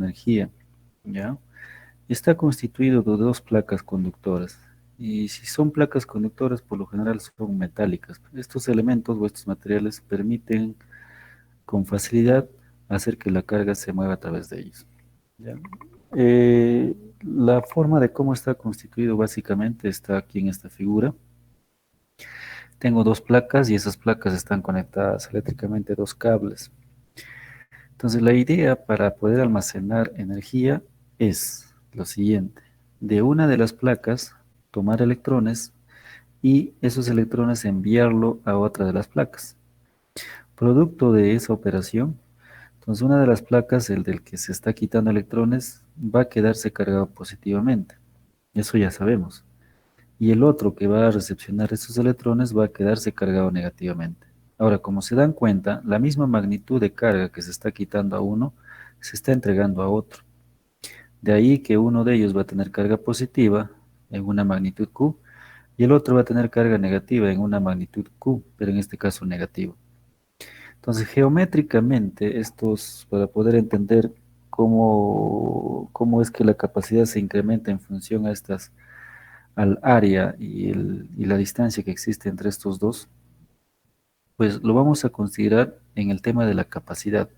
energía, ¿ya? Está constituido de dos placas conductoras. Y si son placas conductoras, por lo general son metálicas. Estos elementos o estos materiales permiten con facilidad hacer que la carga se mueva a través de ellos, ¿ya? La forma de cómo está constituido básicamente está aquí en esta figura. Tengo dos placas y esas placas están conectadas eléctricamente a dos cables. Entonces la idea para poder almacenar energía es lo siguiente. De una de las placas tomar electrones y esos electrones enviarlo a otra de las placas. Producto de esa operación, entonces una de las placas, el del que se está quitando electrones, va a quedarse cargado positivamente. Eso ya sabemos. Y el otro que va a recepcionar esos electrones va a quedarse cargado negativamente. Ahora, como se dan cuenta, la misma magnitud de carga que se está quitando a uno, se está entregando a otro. De ahí que uno de ellos va a tener carga positiva en una magnitud Q y el otro va a tener carga negativa en una magnitud Q, pero en este caso negativo. Entonces, geométricamente, para poder entender cómo es que la capacidad se incrementa en función a al área y la distancia que existe entre estos dos, pues lo vamos a considerar en el tema de la capacidad.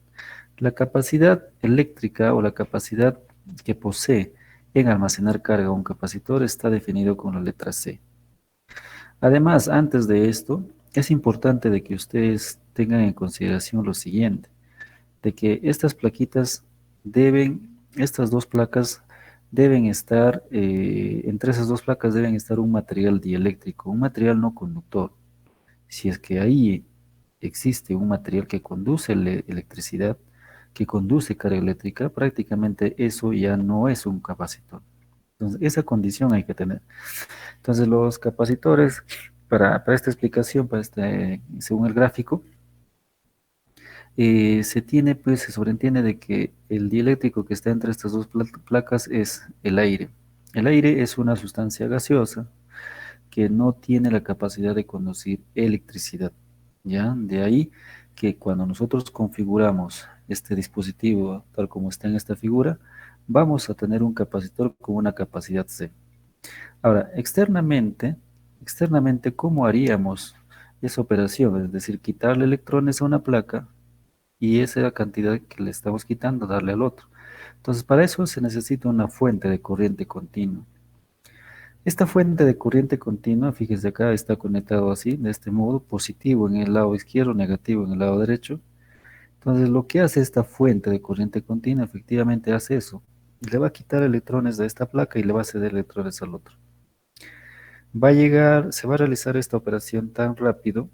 La capacidad eléctrica o la capacidad que posee en almacenar carga un capacitor está definido con la letra C. Además, antes de esto, es importante de que ustedes tengan en consideración lo siguiente, de que estas dos placas deben estar, entre esas dos placas deben estar un material dieléctrico, un material no conductor. Si es que ahí existe un material que conduce electricidad, que conduce carga eléctrica, prácticamente eso ya no es un capacitor. Entonces, esa condición hay que tener. Entonces, los capacitores, para esta explicación, según el gráfico, se sobreentiende de que el dieléctrico que está entre estas dos placas es el aire. El aire es una sustancia gaseosa que no tiene la capacidad de conducir electricidad, ¿ya? De ahí que cuando nosotros configuramos este dispositivo tal como está en esta figura, vamos a tener un capacitor con una capacidad C. Ahora, externamente, ¿cómo haríamos esa operación? Es decir, quitarle electrones a una placa y esa cantidad que le estamos quitando, darle al otro. Entonces, para eso se necesita una fuente de corriente continua. Esta fuente de corriente continua, fíjese acá, está conectado así, de este modo, positivo en el lado izquierdo, negativo en el lado derecho. Entonces, lo que hace esta fuente de corriente continua, efectivamente hace eso. Le va a quitar electrones de esta placa y le va a ceder electrones al otro. Se va a realizar esta operación tan rápido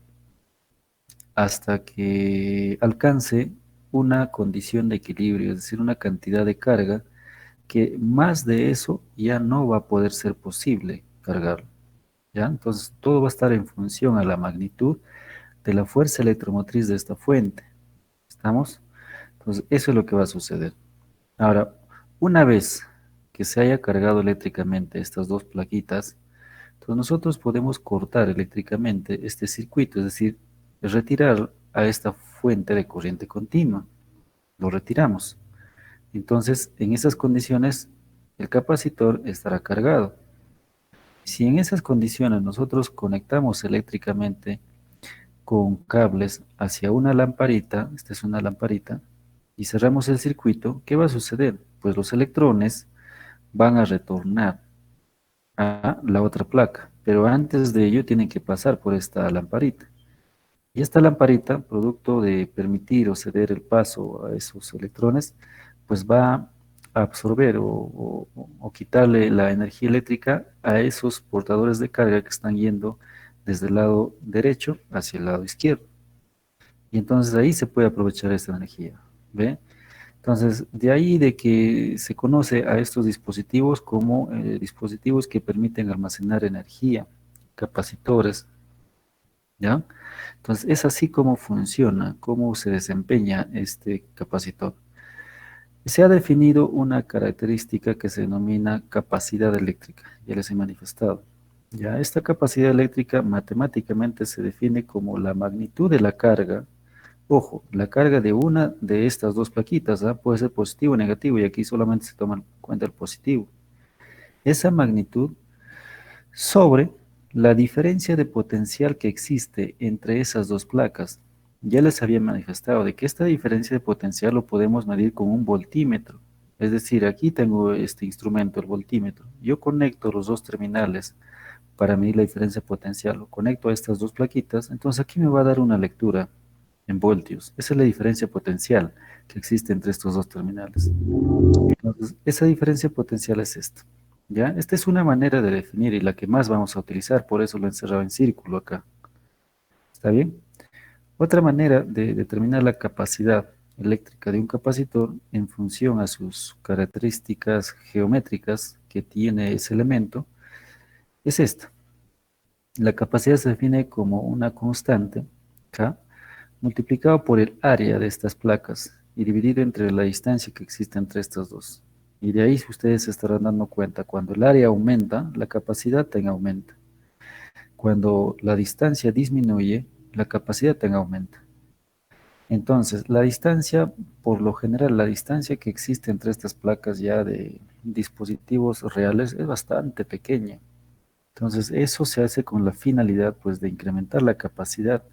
hasta que alcance una condición de equilibrio, es decir, una cantidad de carga que más de eso ya no va a poder ser posible cargarlo, ¿ya? Entonces, todo va a estar en función a la magnitud de la fuerza electromotriz de esta fuente, ¿estamos? Entonces, eso es lo que va a suceder. Ahora, una vez que se haya cargado eléctricamente estas dos plaquitas, entonces nosotros podemos cortar eléctricamente este circuito, es decir, retirar a esta fuente de corriente continua. Lo retiramos. Entonces, en esas condiciones, el capacitor estará cargado. Si en esas condiciones nosotros conectamos eléctricamente con cables hacia una lamparita, esta es una lamparita, y cerramos el circuito, ¿qué va a suceder? Pues los electrones van a retornar a la otra placa, pero antes de ello tienen que pasar por esta lamparita. Y esta lamparita, producto de permitir o ceder el paso a esos electrones, pues va a absorber o quitarle la energía eléctrica a esos portadores de carga que están yendo desde el lado derecho hacia el lado izquierdo. Y entonces ahí se puede aprovechar esta energía, ¿ve? Entonces, de ahí de que se conoce a estos dispositivos como dispositivos que permiten almacenar energía, capacitores, ¿ya? Entonces, es así como funciona, cómo se desempeña este capacitor. Se ha definido una característica que se denomina capacidad eléctrica, ya les he manifestado. Ya, esta capacidad eléctrica matemáticamente se define como la magnitud de la carga Ojo, la carga de una de estas dos plaquitas, ¿ah? Puede ser positivo o negativo, y aquí solamente se toma en cuenta el positivo. Esa magnitud sobre la diferencia de potencial que existe entre esas dos placas. Ya les había manifestado de que esta diferencia de potencial lo podemos medir con un voltímetro. Es decir, aquí tengo este instrumento, el voltímetro. Yo conecto los dos terminales para medir la diferencia potencial. Lo conecto a estas dos plaquitas, entonces aquí me va a dar una lectura en voltios. Esa es la diferencia potencial que existe entre estos dos terminales. Entonces, esa diferencia potencial es esta. ¿Ya? Esta es una manera de definir y la que más vamos a utilizar, por eso lo he encerrado en círculo acá. ¿Está bien? Otra manera de determinar la capacidad eléctrica de un capacitor en función a sus características geométricas que tiene ese elemento es esta. La capacidad se define como una constante, K, multiplicado por el área de estas placas y dividido entre la distancia que existe entre estas dos. Y de ahí ustedes se estarán dando cuenta, cuando el área aumenta, la capacidad también aumenta. Cuando la distancia disminuye, la capacidad también aumenta. Entonces, la distancia, por lo general, la distancia que existe entre estas placas ya de dispositivos reales es bastante pequeña. Entonces, eso se hace con la finalidad, pues, de incrementar la capacidad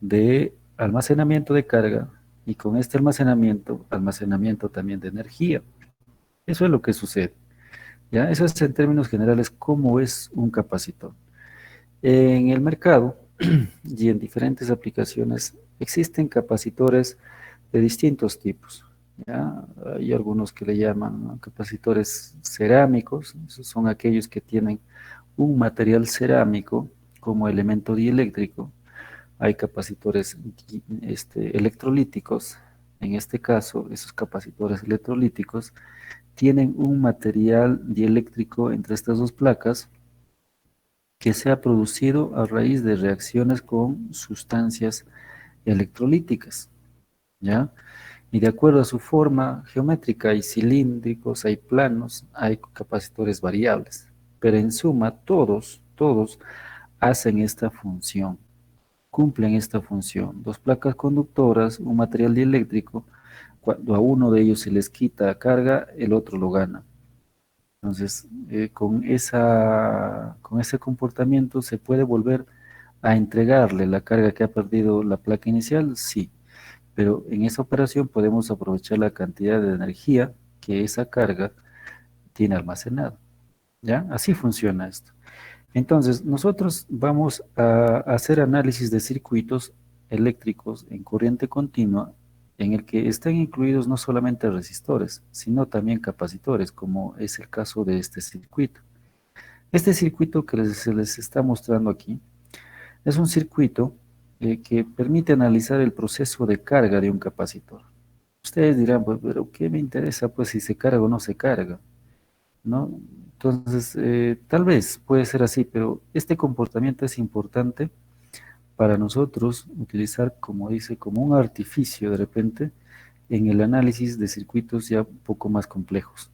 de almacenamiento de carga y con este almacenamiento también de energía. Eso es lo que sucede. ¿Ya? Eso es en términos generales cómo es un capacitor. En el mercado y en diferentes aplicaciones existen capacitores de distintos tipos. ¿Ya? Hay algunos que le llaman, ¿no?, capacitores cerámicos, esos son aquellos que tienen un material cerámico como elemento dieléctrico. Hay capacitores electrolíticos. En este caso, esos capacitores electrolíticos tienen un material dieléctrico entre estas dos placas que se ha producido a raíz de reacciones con sustancias electrolíticas, ¿ya? Y de acuerdo a su forma geométrica, hay cilíndricos, hay planos, hay capacitores variables, pero en suma todos hacen esta función, cumplen esta función. Dos placas conductoras, un material dieléctrico, cuando a uno de ellos se les quita carga, el otro lo gana. Entonces, con ese comportamiento se puede volver a entregarle la carga que ha perdido la placa inicial, sí, pero en esa operación podemos aprovechar la cantidad de energía que esa carga tiene almacenada. ¿Ya? Así funciona esto. Entonces, nosotros vamos a hacer análisis de circuitos eléctricos en corriente continua en el que están incluidos no solamente resistores, sino también capacitores, como es el caso de este circuito. Este circuito que se les está mostrando aquí es un circuito que permite analizar el proceso de carga de un capacitor. Ustedes dirán, pues, pero ¿qué me interesa pues si se carga o no se carga? ¿No? Entonces, tal vez puede ser así, pero este comportamiento es importante para nosotros utilizar, como dice, como un artificio de repente en el análisis de circuitos ya un poco más complejos.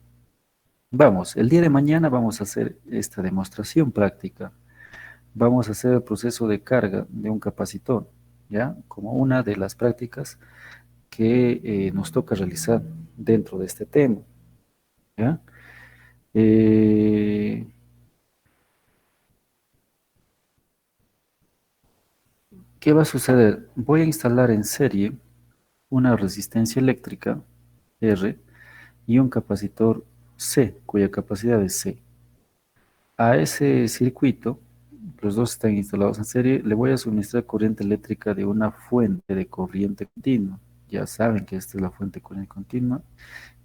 Vamos, el día de mañana vamos a hacer esta demostración práctica. Vamos a hacer el proceso de carga de un capacitor, ¿ya? Como una de las prácticas que nos toca realizar dentro de este tema, ¿ya? Eh, ¿Qué va a suceder? Voy a instalar en serie una resistencia eléctrica R y un capacitor C, cuya capacidad es C. A ese circuito, los dos están instalados en serie, le voy a suministrar corriente eléctrica de una fuente de corriente continua. Ya saben que esta es la fuente de corriente continua.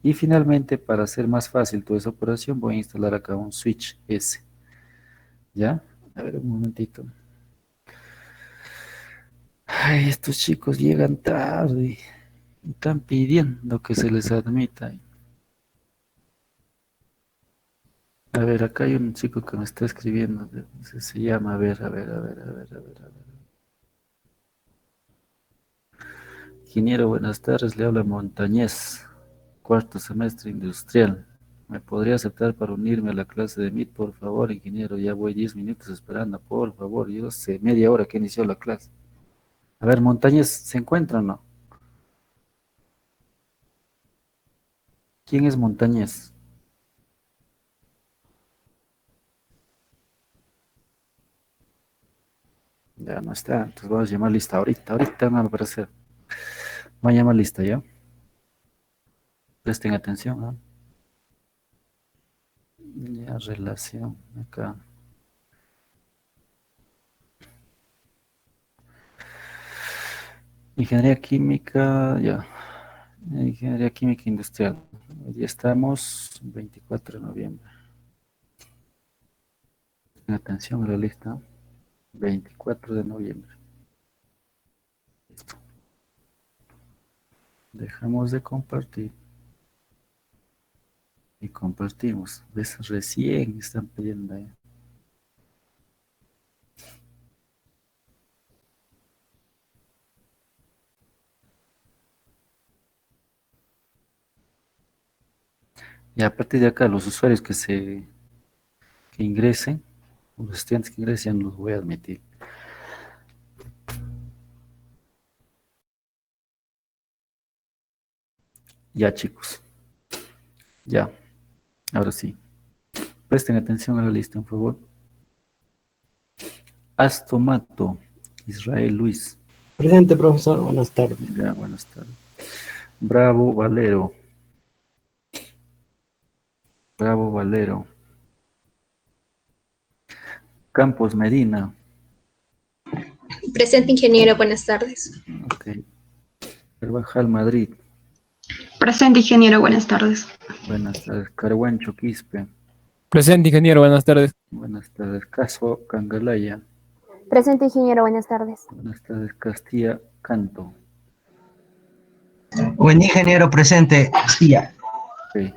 Y finalmente, para hacer más fácil toda esa operación, voy a instalar acá un switch S. ¿Ya? A ver, un momentito. Ay, estos chicos llegan tarde. Están pidiendo que se les admita. A ver, acá hay un chico que me está escribiendo. Se llama, a ver, a ver, a ver, a ver, a ver, a ver. Ingeniero, buenas tardes. Le habla Montañez, cuarto semestre industrial. ¿Me podría aceptar para unirme a la clase de Meet, por favor, ingeniero? Ya voy 10 minutos esperando, por favor. Yo sé, media hora que inició la clase. A ver, Montañez, ¿se encuentra o no? ¿Quién es Montañez? Ya no está, entonces vamos a llamar lista ahorita me va a aparecer. Voy a llamar lista, ¿ya? Presten atención, ¿ah? Ya, relación, acá. Ingeniería química, ya. Ingeniería química industrial. Hoy estamos 24 de noviembre. Presten atención a la lista. 24 de noviembre. Listo. Dejamos de compartir. Y compartimos. ¿Ves? Recién están pidiendo ahí. Y a partir de acá, los usuarios que ingresen, los estudiantes que ingresen, los voy a admitir. Ya, chicos. Ya. Ahora sí. Presten atención a la lista, por favor. Astomato. Israel Luis. Presente, profesor. Buenas tardes. Ya, buenas tardes. Bravo Valero. Bravo Valero. Campos Medina. Presente, ingeniero, buenas tardes. Ok. Carvajal Madrid. Presente, ingeniero, buenas tardes. Buenas tardes. Carhuancho Quispe. Presente, ingeniero, buenas tardes. Buenas tardes. Caso Cangalaya. Presente, ingeniero, buenas tardes. Buenas tardes. Castilla Canto. Buen día, ingeniero presente. Castilla. Ok.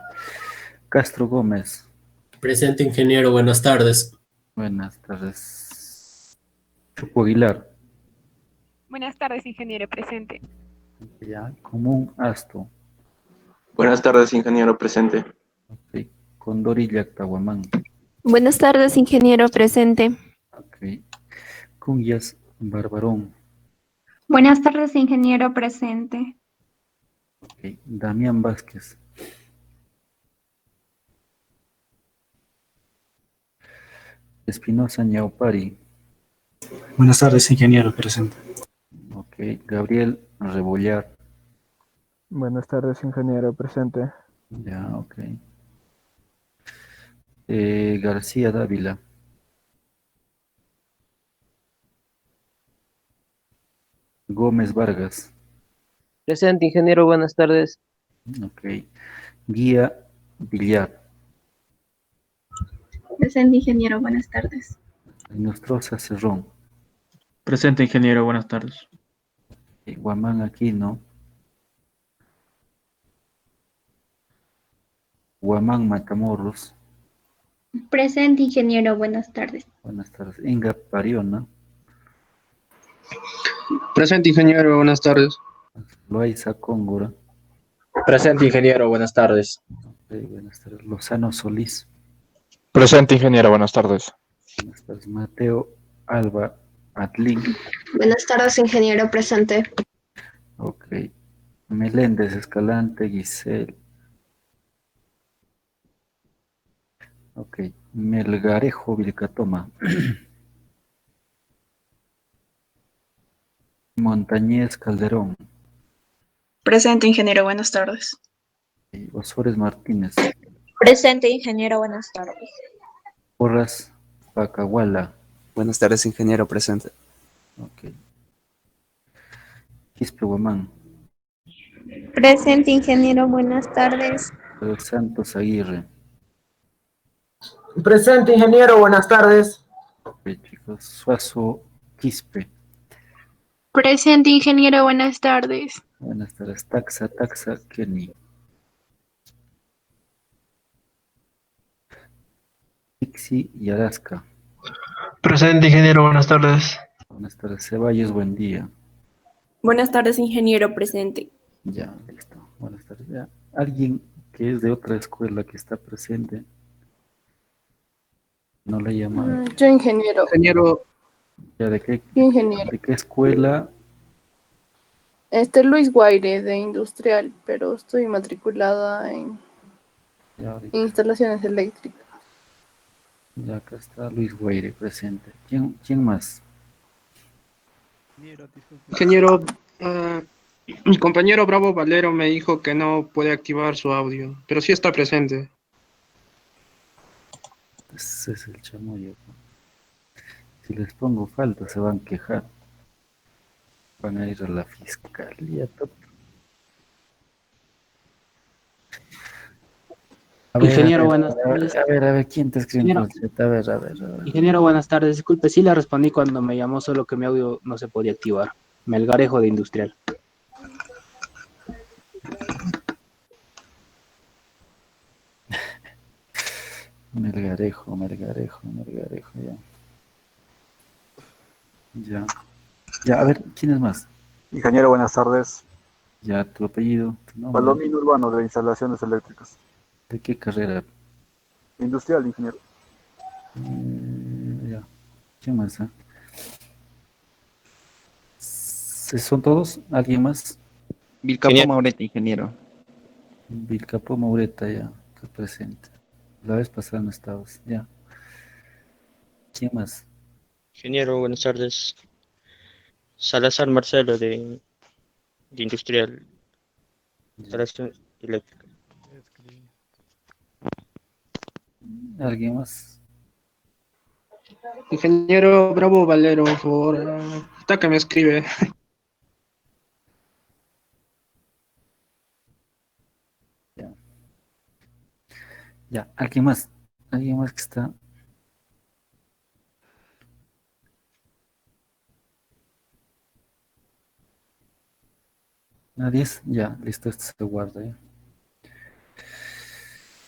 Castro Gómez. Presente, ingeniero, buenas tardes. Buenas tardes. Chopo Aguilar. Buenas tardes, ingeniero, presente. Ya. Común Asto. Buenas tardes, ingeniero presente. Ok. Condorilla Tahuamán. Buenas tardes, ingeniero, presente. Ok. Cuyas Barbarón. Buenas tardes, ingeniero, presente. Ok. Damián Vázquez. Espinosa Ñaupari. Buenas tardes, ingeniero, presente. Ok. Gabriel Rebollar. Buenas tardes, ingeniero, presente. Ya, ok. García Dávila. Gómez Vargas. Presente, ingeniero, buenas tardes. Ok. Guía Villar. Presente, ingeniero, buenas tardes. Nostroza Cerrón. Presente, ingeniero, buenas tardes. Guamán Aquino. Guamán Matamoros. Presente, ingeniero, buenas tardes. Buenas tardes. Inga Pariona. Presente, ingeniero, buenas tardes. Loaiza Cóngora. Presente, ingeniero, buenas tardes. Ok, buenas tardes. Lozano Solís. Presente, ingeniero, buenas tardes. Buenas tardes. Mateo Alba Atlín. Buenas tardes, ingeniero, presente. Ok. Meléndez Escalante Giselle. Ok. Melgarejo Vilcatoma. Montañez Calderón. Presente, ingeniero, buenas tardes. Osores Martínez. Presente, ingeniero, buenas tardes. Porras Pacahuala. Buenas tardes, ingeniero, presente. Ok. Quispe Guamán. Presente, ingeniero, buenas tardes. Santos Aguirre. Presente, ingeniero, buenas tardes. Ok, chicos. Suazo Quispe. Presente, ingeniero, buenas tardes. Buenas tardes. Taxa Kenny. Pixi y Arasca. Presente, ingeniero, buenas tardes. Buenas tardes. Ceballos, buen día. Buenas tardes, ingeniero, presente. Ya, listo. Buenas tardes. Ya. Alguien que es de otra escuela que está presente. No le llama. Yo, ingeniero. Ingeniero. ¿Ya Yo, ingeniero. de qué escuela Luis Guaire de Industrial, pero estoy matriculada en Ya, ahorita. instalaciones eléctricas. Ya acá está Luis Guaire presente. ¿Quién más? Ingeniero, mi compañero Bravo Valero me dijo que no puede activar su audio, pero sí está presente. Ese es el chamuyo. Si les pongo falta, se van a quejar. Van a ir a la fiscalía. Ingeniero, buenas tardes. A ver, ¿quién te escribe Ingeniero. en el chat? A ver. Ingeniero, buenas tardes. Disculpe, sí le respondí cuando me llamó, solo que mi audio no se podía activar. Melgarejo de Industrial. Melgarejo, ya. Ya, a ver, ¿quién es más? Ingeniero, buenas tardes. Ya, tu apellido, tu nombre. Palomino Urbano, de instalaciones eléctricas. ¿De qué carrera? Industrial, ingeniero. Ya. ¿Quién más? ¿Son todos? ¿Alguien más? Vilcapo Maureta, ingeniero. Vilcapo Maureta, ya, está presente. La vez pasada no estabas, ya. ¿Quién más? Ingeniero, buenas tardes. Salazar Marcelo de Industrial, instalación eléctrica. ¿Alguien más? Ingeniero Bravo Valero, por favor, está que me escribe. Ya, ¿alguien más? ¿Alguien más que está? ¿Nadie? Ya, listo, esto se guarda ya.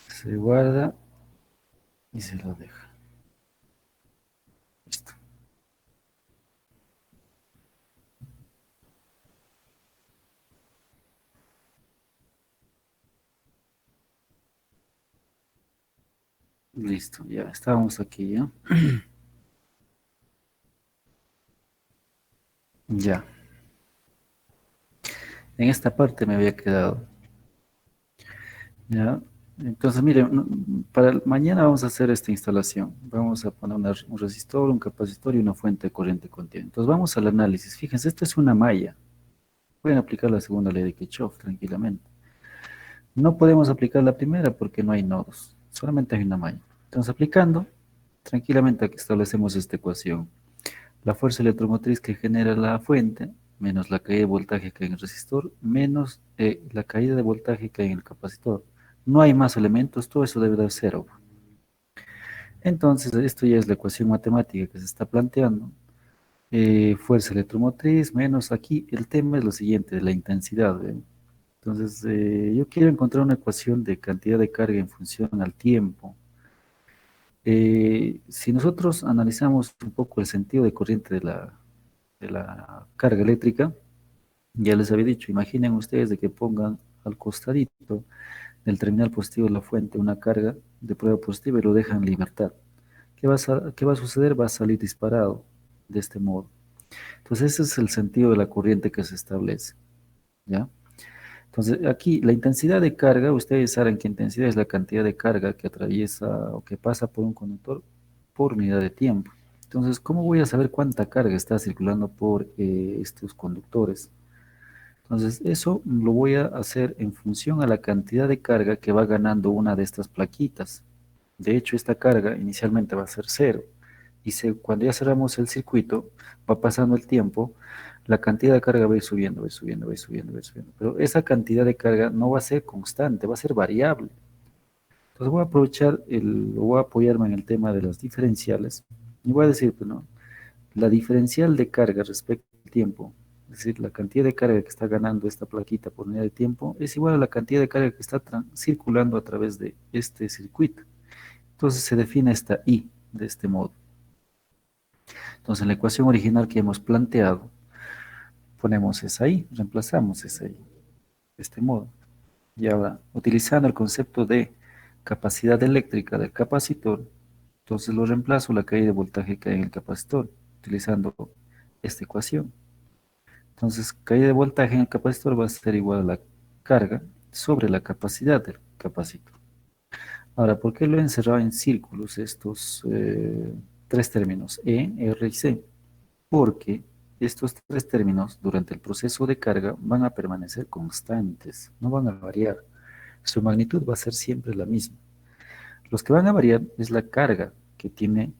Se guarda y se lo deja. Listo. Listo, ya estábamos aquí, ¿ya? Ya. En esta parte me había quedado. Ya. Entonces, miren, para mañana vamos a hacer esta instalación. Vamos a poner un resistor, un capacitor y una fuente de corriente continua. Entonces, vamos al análisis. Fíjense, esta es una malla. Pueden aplicar la segunda ley de Kirchhoff tranquilamente. No podemos aplicar la primera porque no hay nodos. Solamente hay una malla. Entonces, aplicando, tranquilamente aquí establecemos esta ecuación. La fuerza electromotriz que genera la fuente, menos la caída de voltaje que hay en el resistor, menos la caída de voltaje que hay en el capacitor. No hay más elementos, todo eso debe dar cero. Entonces, esto ya es la ecuación matemática que se está planteando. Fuerza electromotriz menos aquí, el tema es lo siguiente, de la intensidad. Entonces, yo quiero encontrar una ecuación de cantidad de carga en función al tiempo. Si nosotros analizamos un poco el sentido de corriente de la carga eléctrica, ya les había dicho, imaginen ustedes de que pongan al costadito del terminal positivo de la fuente una carga de prueba positiva y lo dejan en libertad. ¿Qué va a suceder? Va a salir disparado de este modo. Entonces ese es el sentido de la corriente que se establece, ¿ya? Entonces aquí la intensidad de carga, ustedes saben que intensidad es la cantidad de carga que atraviesa o que pasa por un conductor por unidad de tiempo. Entonces, ¿cómo voy a saber cuánta carga está circulando por estos conductores? Entonces, eso lo voy a hacer en función a la cantidad de carga que va ganando una de estas plaquitas. De hecho, esta carga inicialmente va a ser cero. Y cuando ya cerramos el circuito, va pasando el tiempo, la cantidad de carga va a ir subiendo, va a ir subiendo, va a ir subiendo, va a ir subiendo. Pero esa cantidad de carga no va a ser constante, va a ser variable. Entonces voy a aprovechar, voy a apoyarme en el tema de las diferenciales. Y voy a decir, pues, ¿no? La diferencial de carga respecto al tiempo, es decir, la cantidad de carga que está ganando esta plaquita por unidad de tiempo, es igual a la cantidad de carga que está circulando a través de este circuito. Entonces se define esta I de este modo. Entonces en la ecuación original que hemos planteado, ponemos esa I, reemplazamos esa I de este modo. Y ahora, utilizando el concepto de capacidad eléctrica del capacitor, entonces lo reemplazo la caída de voltaje que hay en el capacitor, utilizando esta ecuación. Entonces, caída de voltaje en el capacitor va a ser igual a la carga sobre la capacidad del capacitor. Ahora, ¿por qué lo he encerrado en círculos estos tres términos, E, R y C? Porque estos tres términos durante el proceso de carga van a permanecer constantes, no van a variar. Su magnitud va a ser siempre la misma. Los que van a variar es la carga que tiene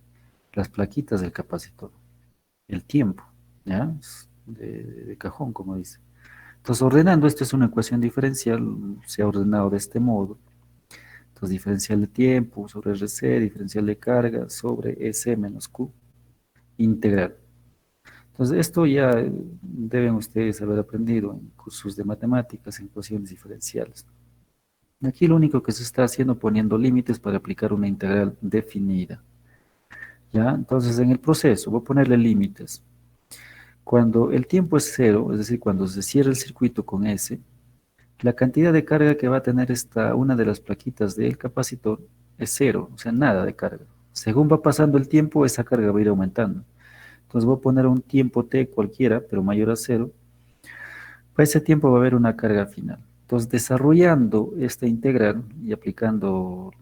las plaquitas del capacitor, el tiempo, ¿ya? De cajón, como dice. Entonces, ordenando, esto es una ecuación diferencial, se ha ordenado de este modo. Entonces, diferencial de tiempo sobre RC, diferencial de carga sobre S menos Q, integral. Entonces, esto ya deben ustedes haber aprendido en cursos de matemáticas, en ecuaciones diferenciales. Aquí lo único que se está haciendo poniendo límites para aplicar una integral definida. ¿Ya? Entonces, en el proceso voy a ponerle límites. Cuando el tiempo es cero, es decir, cuando se cierra el circuito con S, la cantidad de carga que va a tener una de las plaquitas del capacitor es cero, o sea, nada de carga. Según va pasando el tiempo, esa carga va a ir aumentando. Entonces voy a poner un tiempo t cualquiera, pero mayor a cero. Para ese tiempo va a haber una carga final. Entonces, desarrollando esta integral y aplicando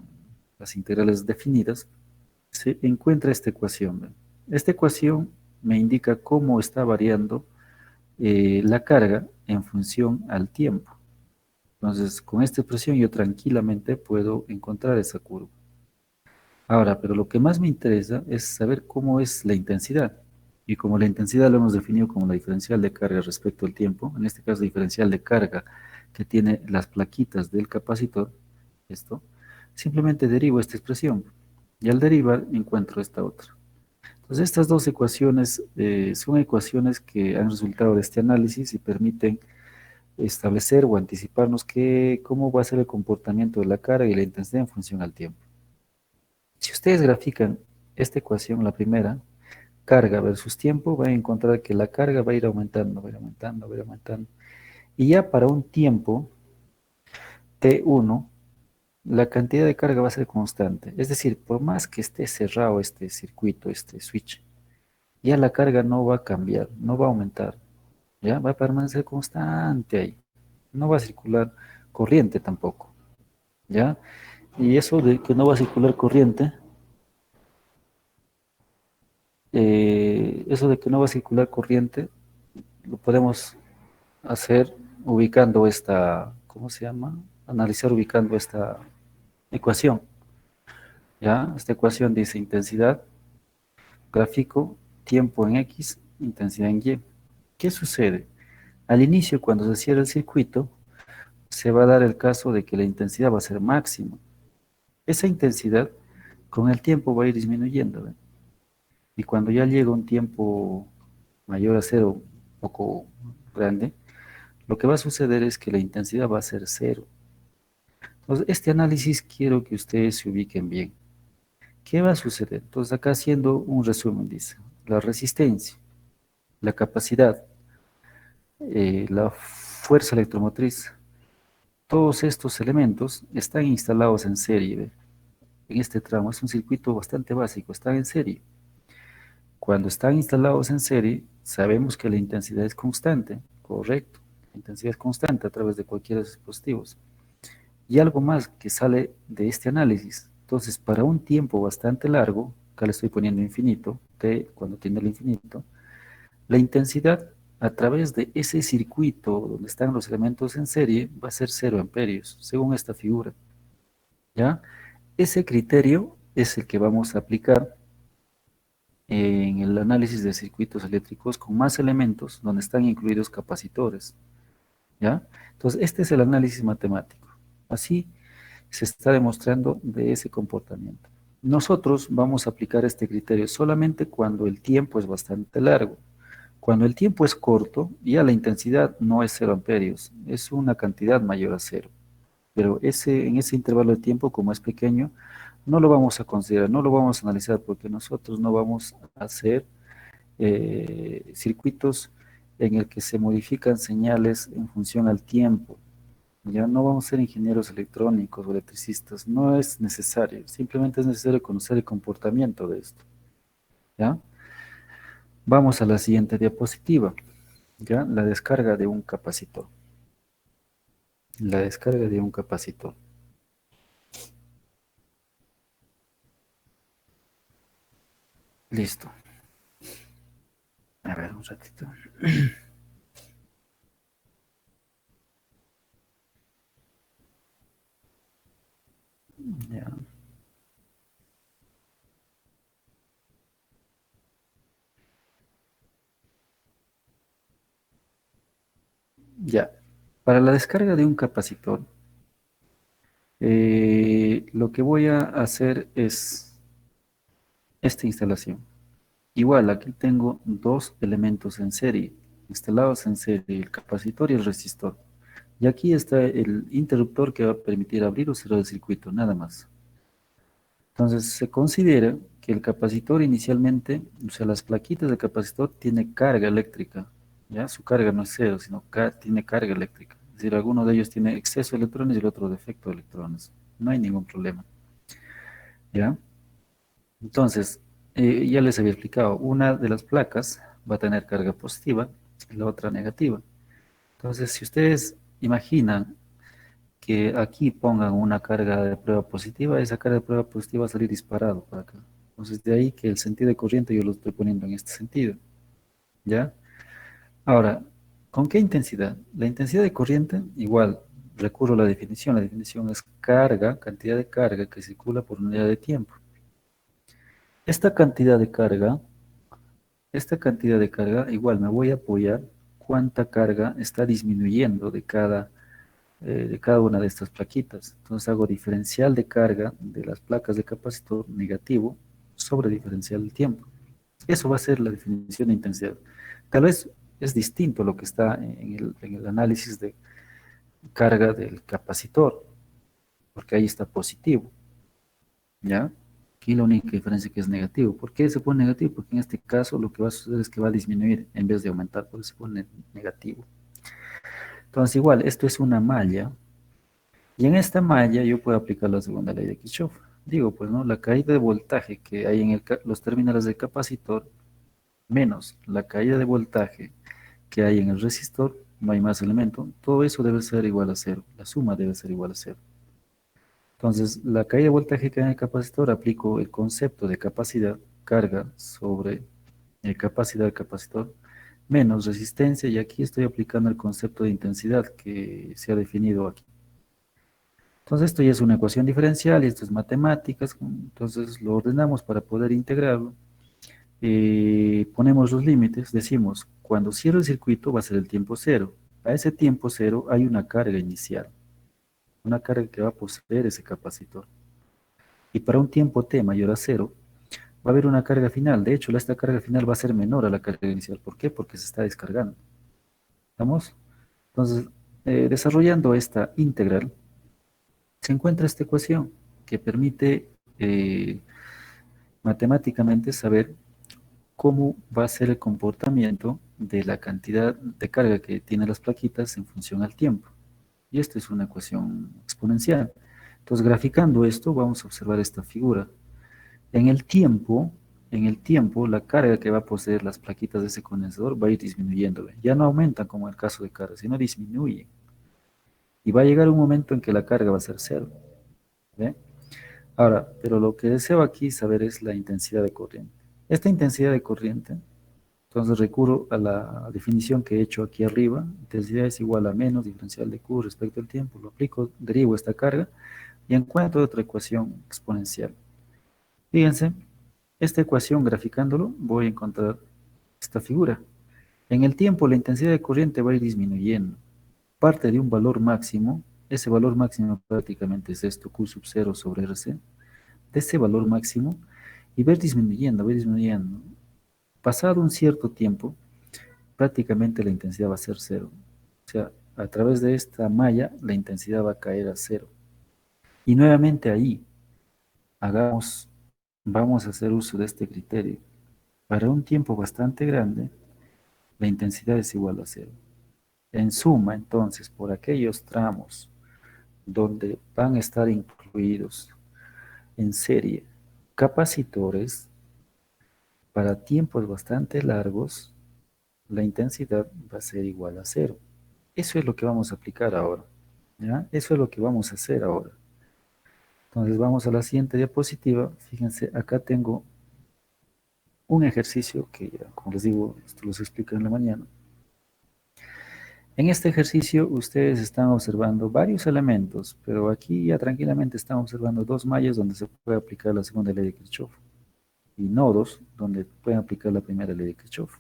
las integrales definidas, se encuentra esta ecuación. ¿Ven? Esta ecuación me indica cómo está variando la carga en función al tiempo. Entonces, con esta expresión yo tranquilamente puedo encontrar esa curva. Ahora, pero lo que más me interesa es saber cómo es la intensidad. Y como la intensidad lo hemos definido como la diferencial de carga respecto al tiempo, en este caso diferencial de carga que tiene las plaquitas del capacitor, esto, simplemente derivo esta expresión. Y al derivar encuentro esta otra. Entonces estas dos ecuaciones son ecuaciones que han resultado de este análisis y permiten establecer o anticiparnos cómo va a ser el comportamiento de la carga y la intensidad en función al tiempo. Si ustedes grafican esta ecuación, la primera, carga versus tiempo, van a encontrar que la carga va a ir aumentando, va a ir aumentando, va a ir aumentando. Y ya para un tiempo T1, la cantidad de carga va a ser constante. Es decir, por más que esté cerrado este circuito, este switch, ya la carga no va a cambiar, no va a aumentar. Ya va a permanecer constante ahí. No va a circular corriente tampoco. ¿Ya? Y eso de que no va a circular corriente, lo podemos hacer ubicando esta, ¿cómo se llama? Analizar ubicando esta ecuación. ¿Ya? Esta ecuación dice intensidad, gráfico, tiempo en X, intensidad en Y. ¿Qué sucede? Al inicio, cuando se cierra el circuito, se va a dar el caso de que la intensidad va a ser máxima. Esa intensidad, con el tiempo, va a ir disminuyendo. ¿Ven? Y cuando ya llega un tiempo mayor a cero, un poco grande, lo que va a suceder es que la intensidad va a ser cero. Entonces, este análisis quiero que ustedes se ubiquen bien. ¿Qué va a suceder? Entonces, acá haciendo un resumen, dice, la resistencia, la capacidad, la fuerza electromotriz, todos estos elementos están instalados en serie. ¿Ve? En este tramo es un circuito bastante básico, están en serie. Cuando están instalados en serie, sabemos que la intensidad es constante, correcto. La intensidad es constante a través de cualquiera de los dispositivos. Y algo más que sale de este análisis. Entonces, para un tiempo bastante largo, acá le estoy poniendo infinito, t cuando tiene el infinito, la intensidad a través de ese circuito donde están los elementos en serie va a ser 0 amperios, según esta figura. ¿Ya? Ese criterio es el que vamos a aplicar en el análisis de circuitos eléctricos con más elementos donde están incluidos capacitores. ¿Ya? Entonces, este es el análisis matemático. Así se está demostrando de ese comportamiento. Nosotros vamos a aplicar este criterio solamente cuando el tiempo es bastante largo. Cuando el tiempo es corto, ya la intensidad no es 0 amperios, es una cantidad mayor a 0. Pero en ese intervalo de tiempo, como es pequeño, no lo vamos a considerar, no lo vamos a analizar, porque nosotros no vamos a hacer circuitos en el que se modifican señales en función al tiempo. Ya no vamos a ser ingenieros electrónicos o electricistas, no es necesario, simplemente es necesario conocer el comportamiento de esto. ¿Ya? Vamos a la siguiente diapositiva. ¿ya? La descarga de un capacitor. La descarga de un capacitor. Listo. A ver, un ratito. Ya. Ya. Para la descarga de un capacitor, lo que voy a hacer es esta instalación. Igual, aquí tengo dos elementos en serie, instalados en serie, el capacitor y el resistor. Y aquí está el interruptor que va a permitir abrir o cerrar el circuito, nada más. Entonces, se considera que el capacitor inicialmente, o sea, las plaquitas del capacitor tiene carga eléctrica, ¿ya? Su carga no es cero, sino tiene carga eléctrica. Es decir, alguno de ellos tiene exceso de electrones y el otro defecto de electrones. No hay ningún problema, ¿ya? Entonces, ya les había explicado, una de las placas va a tener carga positiva y la otra negativa. Entonces, si ustedes imaginan que aquí pongan una carga de prueba positiva, esa carga de prueba positiva va a salir disparado para acá. Entonces, de ahí que el sentido de corriente yo lo estoy poniendo en este sentido, ¿ya? Ahora, ¿con qué intensidad? La intensidad de corriente, igual, recurro a la definición es carga, cantidad de carga que circula por unidad de tiempo. Esta cantidad de carga, igual me voy a apoyar cuánta carga está disminuyendo de cada una de estas plaquitas. Entonces hago diferencial de carga de las placas de capacitor negativo sobre diferencial del tiempo. Eso va a ser la definición de intensidad. Tal vez es distinto lo que está en el análisis de carga del capacitor, porque ahí está positivo, ¿ya? Aquí la única diferencia que es negativo. ¿Por qué se pone negativo? Porque en este caso lo que va a suceder es que va a disminuir en vez de aumentar, por eso se pone negativo. Entonces igual, esto es una malla, y en esta malla yo puedo aplicar la segunda ley de Kirchhoff. Digo, pues, ¿no? La caída de voltaje que hay en los terminales del capacitor menos la caída de voltaje que hay en el resistor, no hay más elemento, todo eso debe ser igual a cero. La suma debe ser igual a cero. Entonces, la caída de voltaje que hay en el capacitor, aplico el concepto de capacidad, carga sobre capacidad del capacitor, menos resistencia, y aquí estoy aplicando el concepto de intensidad que se ha definido aquí. Entonces esto ya es una ecuación diferencial y esto es matemáticas, entonces lo ordenamos para poder integrarlo. Ponemos los límites, decimos, cuando cierre el circuito va a ser el tiempo cero. A ese tiempo cero hay una carga inicial, una carga que va a poseer ese capacitor. Y para un tiempo t mayor a cero, va a haber una carga final. De hecho, esta carga final va a ser menor a la carga inicial. ¿Por qué? Porque se está descargando. ¿Estamos? Entonces, desarrollando esta integral, se encuentra esta ecuación que permite matemáticamente saber cómo va a ser el comportamiento de la cantidad de carga que tienen las plaquitas en función al tiempo. Y esta es una ecuación exponencial. Entonces, graficando esto, vamos a observar esta figura. En el tiempo, la carga que va a poseer las plaquitas de ese condensador va a ir disminuyendo. Ya no aumentan como en el caso de carga, sino disminuyen. Y va a llegar un momento en que la carga va a ser cero. ¿Ve? Ahora, pero lo que deseo aquí saber es la intensidad de corriente. Esta intensidad de corriente, entonces recurro a la definición que he hecho aquí arriba. Intensidad es igual a menos diferencial de Q respecto al tiempo. Lo aplico, derivo esta carga y encuentro otra ecuación exponencial. Fíjense, esta ecuación graficándolo voy a encontrar esta figura. En el tiempo la intensidad de corriente va a ir disminuyendo. Parte de un valor máximo, ese valor máximo prácticamente es esto, Q sub 0 sobre RC, de ese valor máximo, y va a ir disminuyendo, va a ir disminuyendo. Pasado un cierto tiempo, prácticamente la intensidad va a ser cero. O sea, a través de esta malla, la intensidad va a caer a cero. Y nuevamente ahí, vamos a hacer uso de este criterio. Para un tiempo bastante grande, la intensidad es igual a cero. En suma, entonces, por aquellos tramos donde van a estar incluidos en serie capacitores para tiempos bastante largos, la intensidad va a ser igual a 0. Eso es lo que vamos a aplicar ahora, ¿ya? Eso es lo que vamos a hacer ahora. Entonces vamos a la siguiente diapositiva. Fíjense, acá tengo un ejercicio que, como les digo, esto los explico en la mañana. En este ejercicio ustedes están observando varios elementos, pero aquí ya tranquilamente están observando dos mallas donde se puede aplicar la segunda ley de Kirchhoff y nodos donde pueden aplicar la primera ley de Kirchhoff.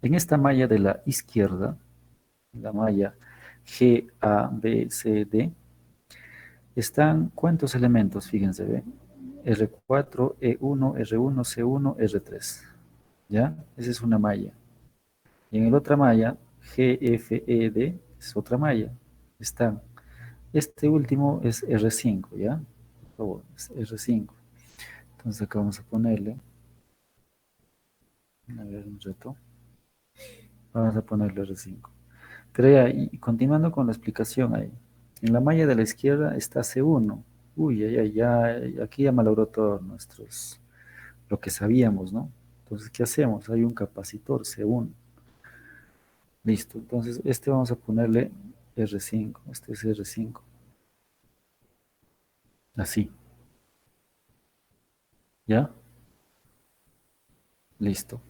En esta malla de la izquierda, la malla G, A, B, C, D, están ¿cuántos elementos? Fíjense, ¿ve? R4, E1, R1, C1, R3. ¿Ya? Esa es una malla. Y en la otra malla, G, F, E, D, es otra malla. Están. Este último es R5, ¿ya? Por favor, es R5. Entonces acá vamos a ponerle. A ver, un reto. Vamos a ponerle R5. Pero ya, y continuando con la explicación ahí. En la malla de la izquierda está C1. Uy, aquí ya malogró todos lo que sabíamos, ¿no? Entonces, ¿qué hacemos? Hay un capacitor C1. Listo, entonces este vamos a ponerle R5. Este es R5. Así. ¿Ya? Listo.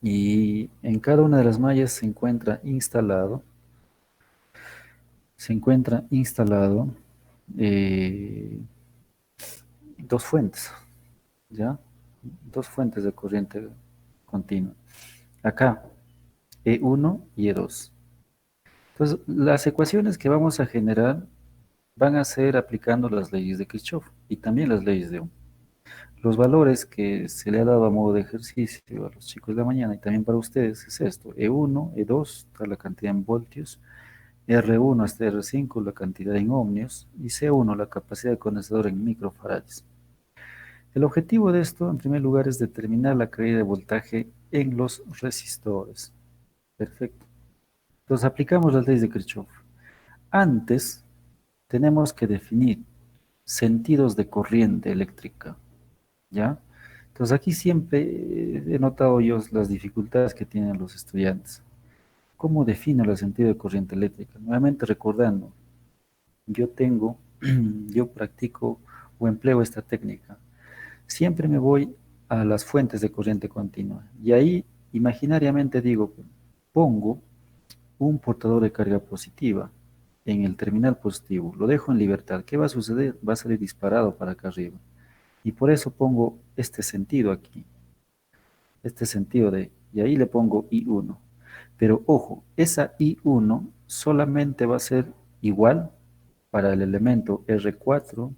Y en cada una de las mallas se encuentra instalado dos fuentes, ¿ya? Dos fuentes de corriente continua. Acá, E1 y E2. Entonces, las ecuaciones que vamos a generar van a ser aplicando las leyes de Kirchhoff y también las leyes de Ohm. Los valores que se le ha dado a modo de ejercicio a los chicos de la mañana y también para ustedes es esto: E1, E2, está la cantidad en voltios, R1 hasta R5 la cantidad en ohmios y C1 la capacidad de condensador en microfarads. El objetivo de esto, en primer lugar, es determinar la caída de voltaje en los resistores. Perfecto. Entonces aplicamos las leyes de Kirchhoff. Antes tenemos que definir sentidos de corriente eléctrica, ¿ya? Entonces aquí siempre he notado yo las dificultades que tienen los estudiantes. ¿Cómo defino el sentido de corriente eléctrica? Nuevamente recordando, yo practico o empleo esta técnica. Siempre me voy a las fuentes de corriente continua y ahí imaginariamente digo, pongo un portador de carga positiva en el terminal positivo, lo dejo en libertad. ¿Qué va a suceder? Va a salir disparado para acá arriba. Y por eso pongo este sentido aquí. Este sentido y ahí le pongo I1. Pero ojo, esa I1 solamente va a ser igual para el elemento R4,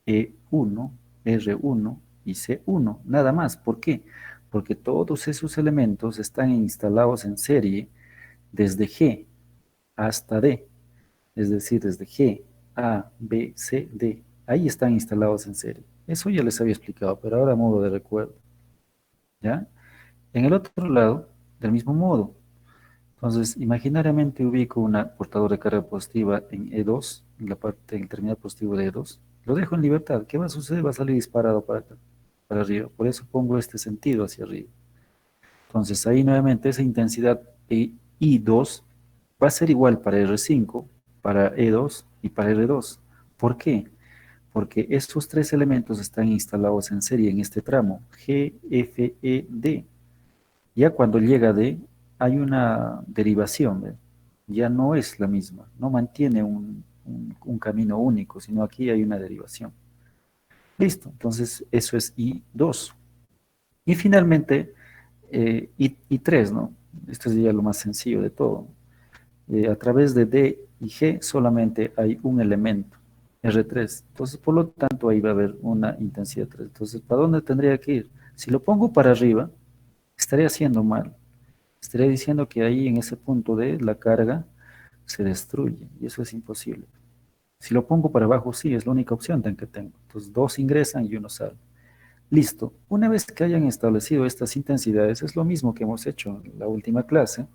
E1, R1 y C1, nada más. ¿Por qué? Porque todos esos elementos están instalados en serie desde G hasta D, es decir, desde G, A, B, C, D. Ahí están instalados en serie. Eso ya les había explicado, pero ahora a modo de recuerdo. ¿Ya? En el otro lado, del mismo modo. Entonces, imaginariamente ubico una portadora de carga positiva en E2, en la parte del terminal positivo de E2. Lo dejo en libertad. ¿Qué va a suceder? Va a salir disparado para acá, para arriba. Por eso pongo este sentido hacia arriba. Entonces, ahí nuevamente esa intensidad I2 va a ser igual para R5, para E2 y para R2. ¿Por qué? Porque estos tres elementos están instalados en serie en este tramo, G, F, E, D. Ya cuando llega D, hay una derivación, ¿ve? Ya no es la misma, no mantiene un camino único, sino aquí hay una derivación. Listo, entonces eso es I2. Y finalmente, I3, ¿no? Esto es ya lo más sencillo de todo. A través de D y G solamente hay un elemento, R3. Entonces, por lo tanto, ahí va a haber una intensidad 3. Entonces, ¿para dónde tendría que ir? Si lo pongo para arriba, estaría haciendo mal. Estaría diciendo que ahí en ese punto D la carga se destruye y eso es imposible. Si lo pongo para abajo, sí, es la única opción que tengo. Entonces, dos ingresan y uno sale. Listo. Una vez que hayan establecido estas intensidades, es lo mismo que hemos hecho en la última clase,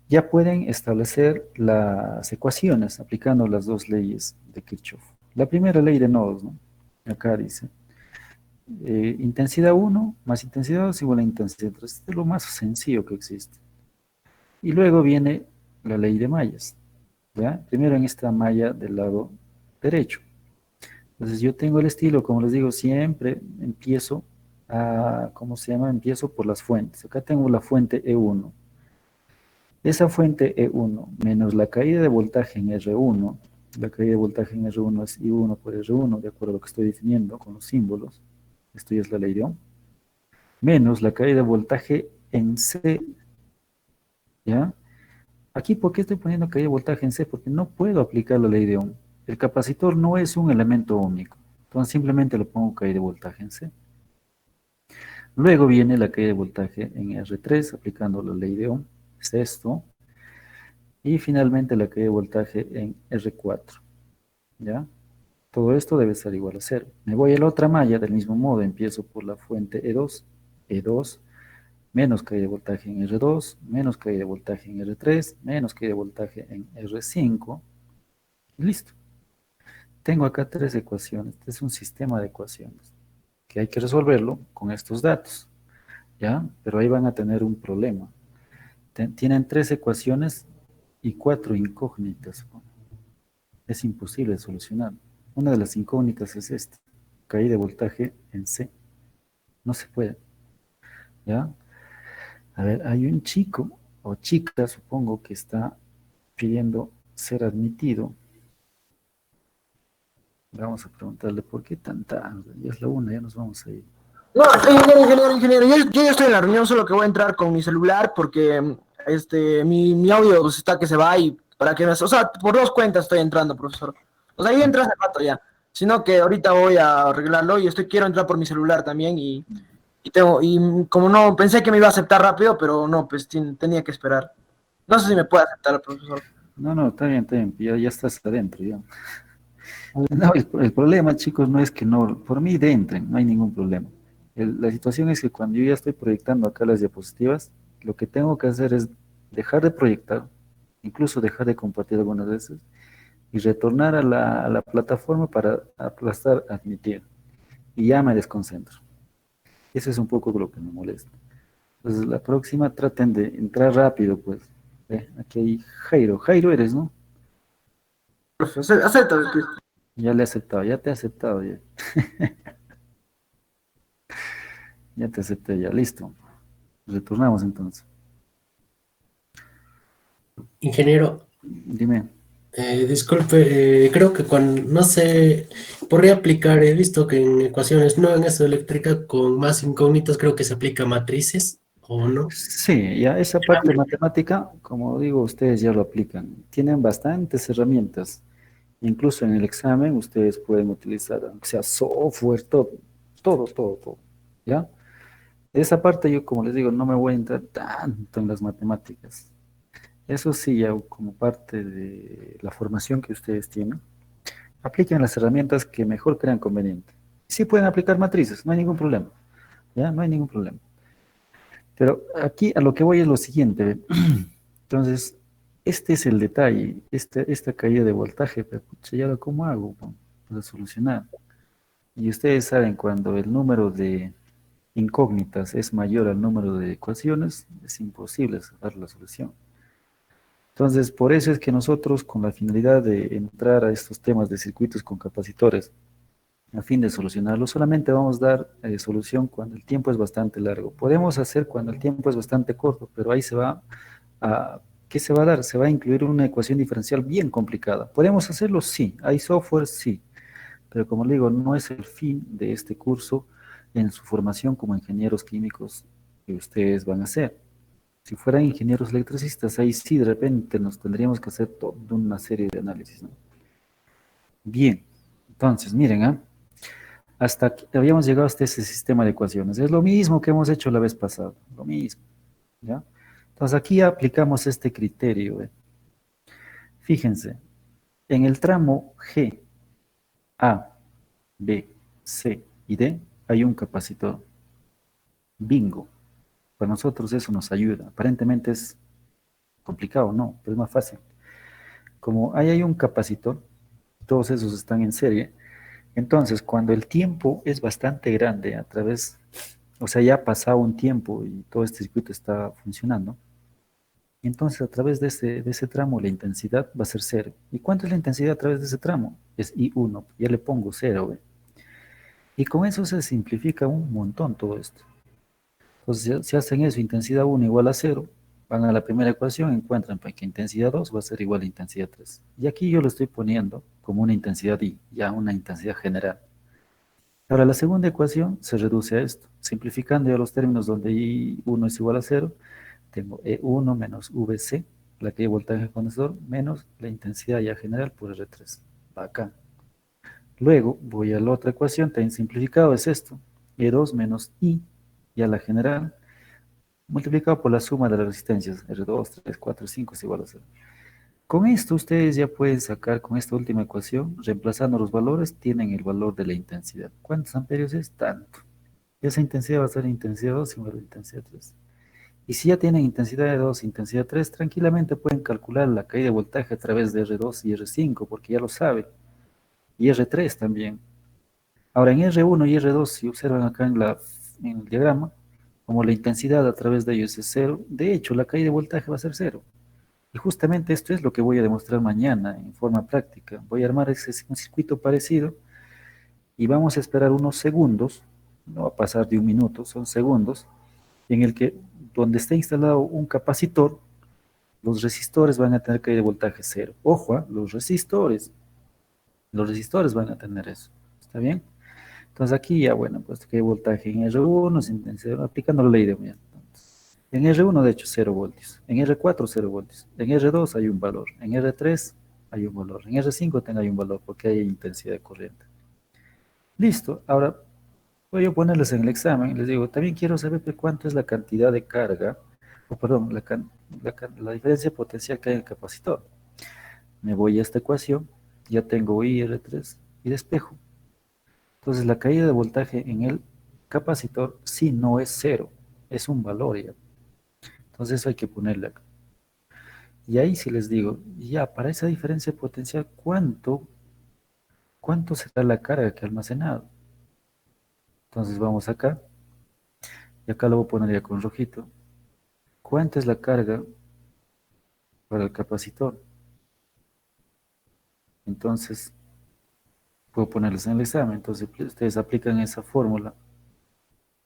ya pueden establecer las ecuaciones aplicando las dos leyes de Kirchhoff. La primera ley de nodos, ¿no? Acá dice, Intensidad 1 más intensidad 2 igual a intensidad 3. Este es lo más sencillo que existe. Y luego viene la ley de mallas. ¿Ya? Primero en esta malla del lado derecho. Entonces yo tengo el estilo, como les digo, siempre empiezo a, ¿cómo se llama? Empiezo por las fuentes. Acá tengo la fuente E1. Esa fuente E1 menos la caída de voltaje en R1, la caída de voltaje en R1 es I1 por R1, de acuerdo a lo que estoy definiendo con los símbolos, esto ya es la ley de Ohm, menos la caída de voltaje en C, ¿ya? Aquí, ¿por qué estoy poniendo caída de voltaje en C? Porque no puedo aplicar la ley de Ohm. El capacitor no es un elemento óhmico, entonces simplemente le pongo caída de voltaje en C. Luego viene la caída de voltaje en R3, aplicando la ley de Ohm, es esto. Y finalmente la caída de voltaje en R4, ¿ya? Todo esto debe ser igual a 0. Me voy a la otra malla, del mismo modo, empiezo por la fuente E2, menos caída de voltaje en R2, menos caída de voltaje en R3, menos caída de voltaje en R5, y listo. Tengo acá 3 ecuaciones, este es un sistema de ecuaciones, que hay que resolverlo con estos datos, ¿ya? Pero ahí van a tener un problema. Tienen 3 ecuaciones y 4 incógnitas. Es imposible de solucionar. Una de las incógnitas es esta, caída de voltaje en C. No se puede. ¿Ya? A ver, hay un chico o chica, supongo, que está pidiendo ser admitido. Vamos a preguntarle por qué tan tarde. Ya es la 1, ya nos vamos a ir. No, ingeniero. Yo ya estoy en la reunión, solo que voy a entrar con mi celular porque mi audio pues, está que se va y para que me... O sea, por 2 cuentas estoy entrando, profesor. O sea, yo entré hace rato ya. Sino que ahorita voy a arreglarlo y quiero entrar por mi celular también y como no, pensé que me iba a aceptar rápido, pero no, pues tenía que esperar. No sé si me puede aceptar, profesor. No, está bien, ya estás adentro, ya. No, el problema, chicos, no es que no, por mí entren, no hay ningún problema. La situación es que cuando yo ya estoy proyectando acá las diapositivas, lo que tengo que hacer es dejar de proyectar, incluso dejar de compartir algunas veces, y retornar a la plataforma para aplastar admitir. Y ya me desconcentro. Eso es un poco lo que me molesta. Entonces, la próxima traten de entrar rápido, pues. Aquí hay Jairo. Jairo eres, ¿no? Acepta. Ya le he aceptado, ya te he aceptado. Ya, ya te acepté, ya, listo. Retornamos entonces. Ingeniero. Dime. Disculpe, creo que cuando, no sé, podría aplicar, he visto que en ecuaciones, no en esta eléctrica, con más incógnitas, creo que se aplica matrices, ¿o no? Sí, ya esa parte matemática, como digo, ustedes ya lo aplican. Tienen bastantes herramientas. Incluso en el examen ustedes pueden utilizar, aunque sea software, todo, ¿ya? Esa parte yo, como les digo, no me voy a entrar tanto en las matemáticas. Eso sí, ya como parte de la formación que ustedes tienen, apliquen las herramientas que mejor crean conveniente. Sí pueden aplicar matrices, no hay ningún problema, ¿ya? No hay ningún problema. Pero aquí a lo que voy es lo siguiente. Entonces, este es el detalle, esta caída de voltaje, pero pucha, ¿y ahora cómo hago para solucionar? Y ustedes saben, cuando el número de incógnitas es mayor al número de ecuaciones, es imposible dar la solución. Entonces, por eso es que nosotros, con la finalidad de entrar a estos temas de circuitos con capacitores, a fin de solucionarlo, solamente vamos a dar solución cuando el tiempo es bastante largo. Podemos hacer cuando el tiempo es bastante corto, pero ahí se va a... ¿Qué se va a dar? Se va a incluir una ecuación diferencial bien complicada. ¿Podemos hacerlo? Sí. ¿Hay software? Sí. Pero como le digo, no es el fin de este curso en su formación como ingenieros químicos que ustedes van a hacer. Si fueran ingenieros electricistas, ahí sí de repente nos tendríamos que hacer toda una serie de análisis, ¿no? Bien. Entonces, miren, hasta aquí habíamos llegado hasta ese sistema de ecuaciones. Es lo mismo que hemos hecho la vez pasada. Lo mismo. ¿Ya? Entonces aquí aplicamos este criterio. Fíjense, en el tramo G, A, B, C y D hay un capacitor. Bingo. Para nosotros eso nos ayuda. Aparentemente es complicado, no, pero es más fácil. Como ahí hay un capacitor, todos esos están en serie, Entonces, cuando el tiempo es bastante grande, o sea, ya ha pasado un tiempo y todo este circuito está funcionando, entonces a través de ese tramo la intensidad va a ser cero. ¿Y cuánto es la intensidad a través de ese tramo? Es I1, ya le pongo cero, ¿ve? Y con eso se simplifica un montón todo esto. Entonces, si hacen eso, intensidad 1 igual a cero, van a la primera ecuación, encuentran pues, que intensidad 2 va a ser igual a intensidad 3. Y aquí yo lo estoy poniendo como una intensidad I, ya una intensidad general. Ahora, la segunda ecuación se reduce a esto. Simplificando ya los términos donde I1 es igual a cero, tengo E1 menos VC, la que hay voltaje condensador, menos la intensidad ya general por R3. Va acá. Luego voy a la otra ecuación, también simplificado es esto. E2 menos I, ya la general, multiplicado por la suma de las resistencias, R2, 3, 4, 5 es igual a 0. Con esto ustedes ya pueden sacar, con esta última ecuación, reemplazando los valores, tienen el valor de la intensidad. ¿Cuántos amperios es? Tanto. Esa intensidad va a ser intensidad 2 igual a intensidad 3. Y si ya tienen intensidad de 2 e intensidad 3, tranquilamente pueden calcular la caída de voltaje a través de R2 y R5, porque ya lo saben. Y R3 también. Ahora, en R1 y R2, si observan acá en el diagrama, como la intensidad a través de ellos es cero, de hecho, la caída de voltaje va a ser cero. Y justamente esto es lo que voy a demostrar mañana en forma práctica. Voy a armar un circuito parecido y vamos a esperar unos segundos, no va a pasar de un minuto, son segundos, en el que donde está instalado un capacitor, los resistores van a tener caída de voltaje cero. Ojo, los resistores van a tener eso. ¿Está bien? Entonces aquí ya, bueno, pues caída de voltaje en R1, aplicando la ley de Ohm. En R1, de hecho, 0 voltios. En R4, 0 voltios. En R2 hay un valor. En R3 hay un valor. En R5 también hay un valor porque hay intensidad de corriente. Listo. Ahora voy a ponerles en el examen. Les digo, también quiero saber cuánto es la cantidad de carga, o perdón, la diferencia potencial que hay en el capacitor. Me voy a esta ecuación. Ya tengo I, R3 y despejo. Entonces la caída de voltaje en el capacitor sí no es cero. Es un valor ya. Entonces eso hay que ponerle acá. Y ahí sí les digo, ya, para esa diferencia potencial, ¿cuánto será la carga que ha almacenado? Entonces vamos acá, y acá lo voy a poner ya con rojito. ¿Cuánta es la carga para el capacitor? Entonces, puedo ponerles en el examen. Entonces, ustedes aplican esa fórmula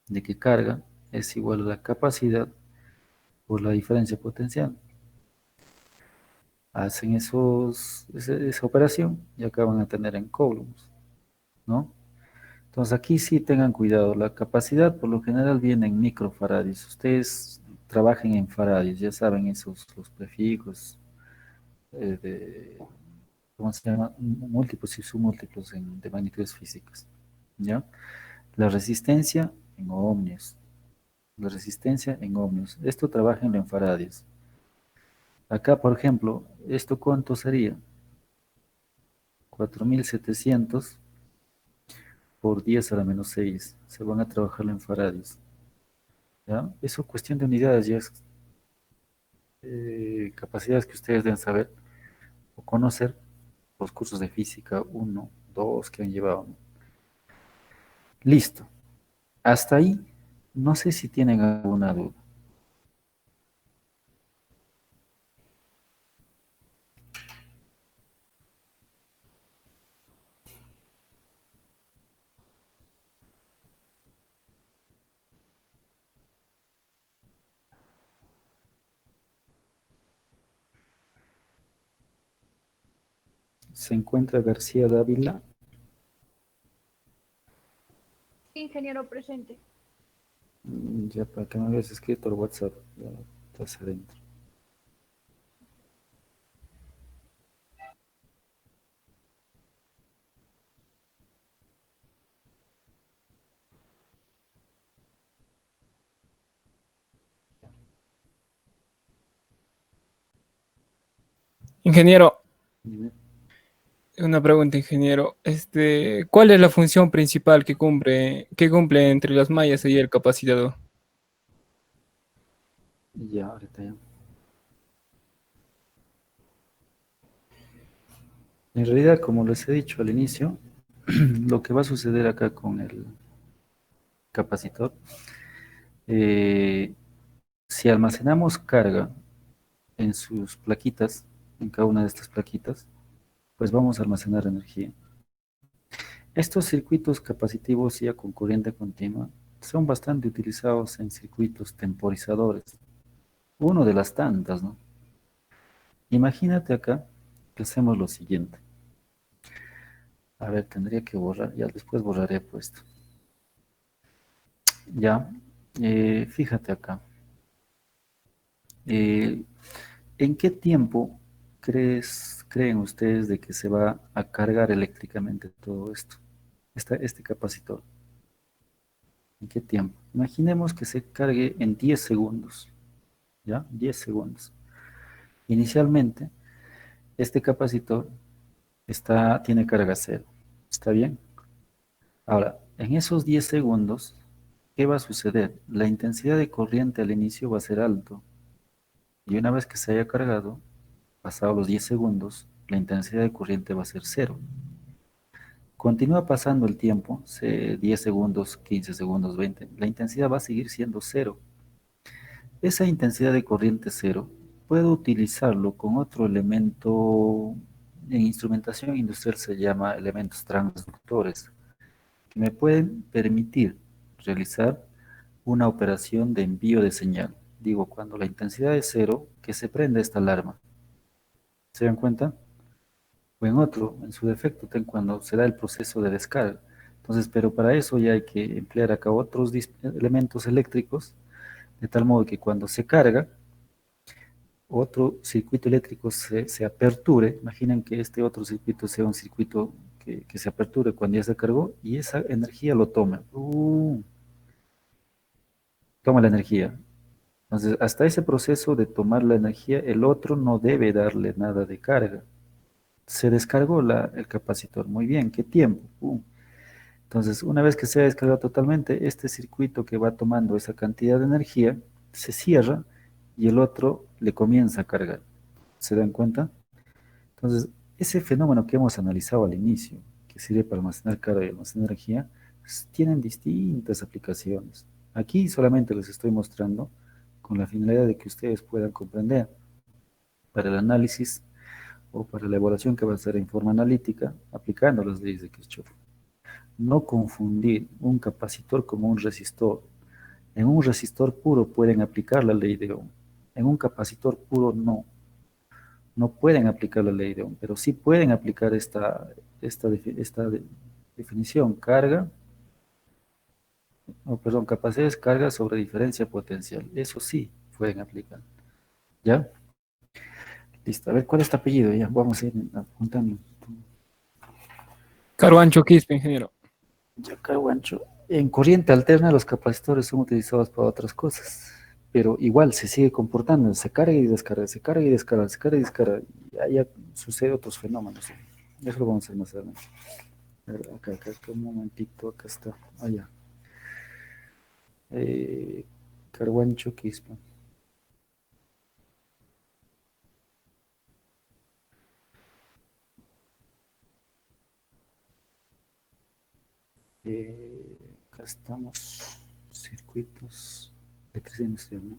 de que carga es igual a la capacidad por la diferencia potencial. Hacen esa operación y acá van a tener en coulombs, ¿no? Entonces aquí sí tengan cuidado, la capacidad por lo general viene en microfaradios. Ustedes trabajen en faradios, ya saben los prefijos ¿cómo se llama? Múltiplos y submúltiplos de magnitudes físicas, ¿ya? La resistencia en ohmios, esto trabajen en faradios. Acá, por ejemplo, ¿esto cuánto sería? 4700 por 10 a la menos 6. Se van a trabajar en faradios. ¿Ya? Eso cuestión de unidades, ya es capacidades que ustedes deben saber o conocer los cursos de física 1, 2 que han llevado, ¿no? Listo. Hasta ahí, no sé si tienen alguna duda. Se encuentra García Dávila. Ingeniero presente. Ya para que me habías escrito el WhatsApp, ya estás adentro. Ingeniero, Dime. una pregunta, ingeniero. ¿Cuál es la función principal que cumple entre las mallas y el capacitor? Ya, ahorita ya. En realidad, como les he dicho al inicio, lo que va a suceder acá con el capacitor, si almacenamos carga en sus plaquitas, en cada una de estas plaquitas, pues vamos a almacenar energía. Estos circuitos capacitivos ya con corriente continua son bastante utilizados en circuitos temporizadores. Uno de las tantas, ¿no? Imagínate acá que hacemos lo siguiente. A ver, tendría que borrar, ya después borraré puesto. Ya, fíjate acá. ¿En qué tiempo creen ustedes de que se va a cargar eléctricamente todo esto? Este capacitor. ¿En qué tiempo? Imaginemos que se cargue en 10 segundos. ¿Ya? 10 segundos. Inicialmente, este capacitor tiene carga cero. ¿Está bien? Ahora, en esos 10 segundos, ¿qué va a suceder? La intensidad de corriente al inicio va a ser alto. Y una vez que se haya cargado, pasados los 10 segundos, la intensidad de corriente va a ser cero. Continúa pasando el tiempo, 10 segundos, 15 segundos, 20, la intensidad va a seguir siendo cero. Esa intensidad de corriente cero puedo utilizarlo con otro elemento, en instrumentación industrial se llama elementos transductores, que me pueden permitir realizar una operación de envío de señal. Digo, cuando la intensidad es cero, que se prenda esta alarma. ¿Se dan cuenta? O en otro, en su defecto, cuando se da el proceso de descarga. Entonces, pero para eso ya hay que emplear acá otros elementos eléctricos, de tal modo que cuando se carga, otro circuito eléctrico se aperture. Imaginen que este otro circuito sea un circuito que se aperture cuando ya se cargó y esa energía lo toma. Toma la energía. Entonces, hasta ese proceso de tomar la energía, el otro no debe darle nada de carga. Se descargó el capacitor. Muy bien, ¿qué tiempo? Entonces, una vez que se ha descargado totalmente, este circuito que va tomando esa cantidad de energía se cierra y el otro le comienza a cargar. ¿Se dan cuenta? Entonces, ese fenómeno que hemos analizado al inicio, que sirve para almacenar carga y almacenar energía, tienen distintas aplicaciones. Aquí solamente les estoy mostrando con la finalidad de que ustedes puedan comprender para el análisis o para la evaluación que va a hacer en forma analítica, aplicando las leyes de Kirchhoff. No confundir un capacitor como un resistor. En un resistor puro pueden aplicar la ley de Ohm. En un capacitor puro no. No pueden aplicar la ley de Ohm, pero sí pueden aplicar esta definición, capacidad de carga sobre diferencia potencial. Eso sí pueden aplicar. ¿Ya? Listo. A ver, ¿cuál es tu apellido? Ya, vamos a ir apuntando. Carvancho Quispe, ingeniero. Ya, Carvancho. En corriente alterna los capacitores son utilizados para otras cosas, pero igual se sigue comportando, se carga y descarga, se carga y descarga, se carga y descarga, y ahí ya sucede otros fenómenos. Eso lo vamos a hacer más adelante. Acá, un momentito, acá está, allá. Carvancho Quispe. Acá estamos, circuitos, electricidad industrial, ¿no?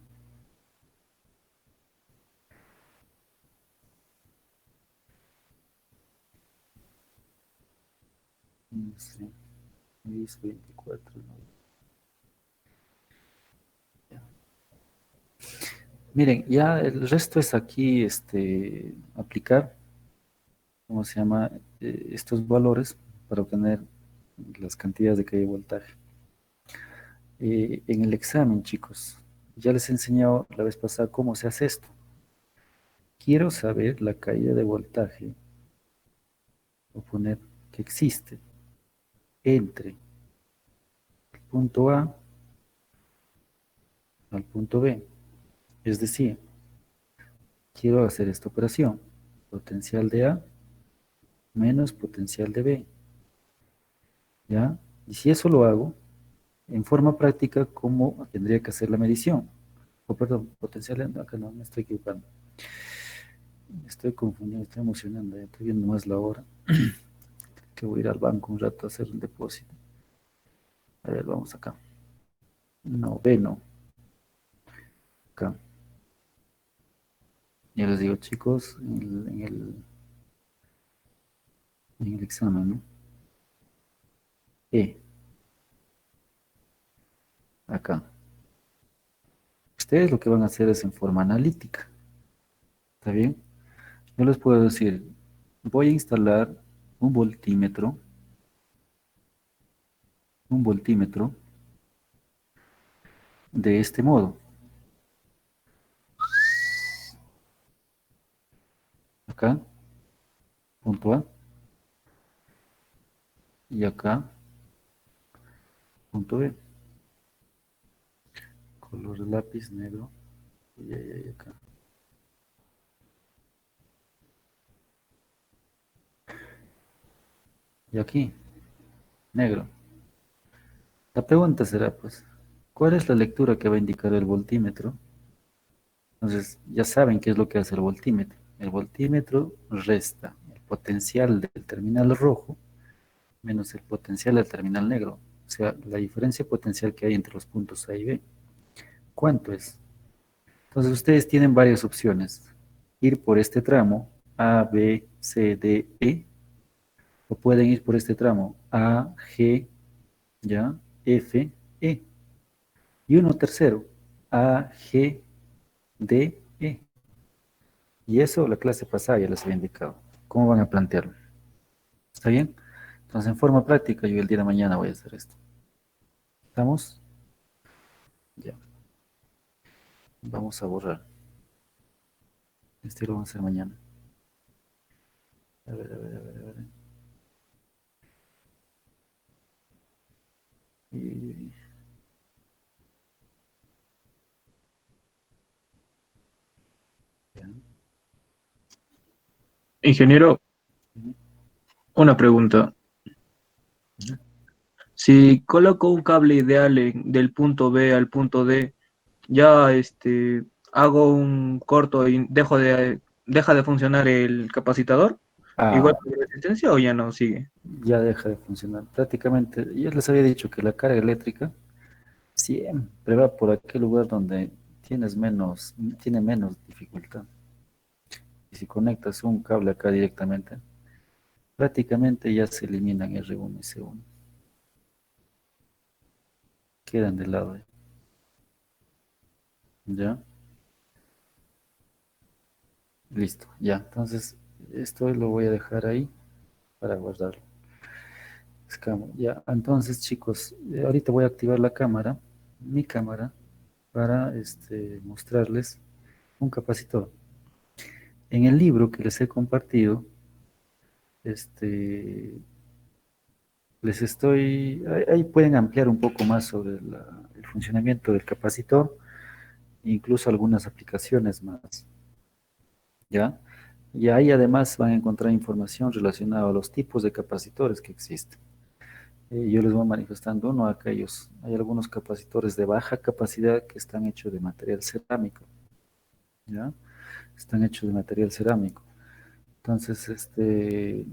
Industria, 24, ¿no? Ya. Miren, ya el resto es aquí aplicar, ¿cómo se llama? Estos valores para obtener las cantidades de caída de voltaje. En el examen, chicos, ya les he enseñado la vez pasada cómo se hace esto. Quiero saber la caída de voltaje, o poner que existe entre el punto A al punto B. Es decir, quiero hacer esta operación. Potencial de A menos potencial de B. ¿Ya? Y si eso lo hago, en forma práctica, ¿cómo tendría que hacer la medición? Perdón, potencial de... Acá no, me estoy equivocando. Me estoy confundiendo, estoy emocionando, ya estoy viendo más la hora. que voy a ir al banco un rato a hacer el depósito. A ver, vamos acá. Noveno. Acá. Ya les digo, chicos, en el examen, ¿no? Acá. Ustedes lo que van a hacer es en forma analítica. ¿Está bien? Yo les puedo decir, voy a instalar un voltímetro de este modo. Acá, punto A. Y acá, punto B. Color de lápiz negro. Y acá. Y aquí, negro. La pregunta será, pues, ¿cuál es la lectura que va a indicar el voltímetro? Entonces, ya saben qué es lo que hace el voltímetro. El voltímetro resta el potencial del terminal rojo menos el potencial del terminal negro. O sea, la diferencia potencial que hay entre los puntos A y B. ¿Cuánto es? Entonces, ustedes tienen varias opciones. Ir por este tramo, A, B, C, D, E. O pueden ir por este tramo, A, G, ¿ya? F, E. Y uno tercero, A, G, D, E. Y eso la clase pasada ya les había indicado. ¿Cómo van a plantearlo? ¿Está bien? Entonces, en forma práctica, yo el día de mañana voy a hacer esto. ¿Estamos? Ya. Vamos a borrar. Este lo vamos a hacer mañana. A ver. Y... Ingeniero, una pregunta. Si coloco un cable ideal del punto B al punto D, ya hago un corto y deja de funcionar el capacitor, igual que la resistencia, o ya no sigue. Ya deja de funcionar. Prácticamente, yo les había dicho que la carga eléctrica siempre va por aquel lugar donde tiene menos dificultad. Y si conectas un cable acá directamente, prácticamente ya se eliminan R1 y C1. Quedan de lado. ¿Ya? Listo, ya. Entonces, esto lo voy a dejar ahí para guardarlo. Ya, entonces, chicos, ahorita voy a activar la cámara, mi cámara, para mostrarles un capacitor. En el libro que les he compartido, ahí pueden ampliar un poco más sobre el funcionamiento del capacitor, incluso algunas aplicaciones más. ¿Ya? Y ahí además van a encontrar información relacionada a los tipos de capacitores que existen. Yo les voy manifestando uno acá. Hay algunos capacitores de baja capacidad que están hechos de material cerámico. ¿Ya? Están hechos de material cerámico. Entonces, el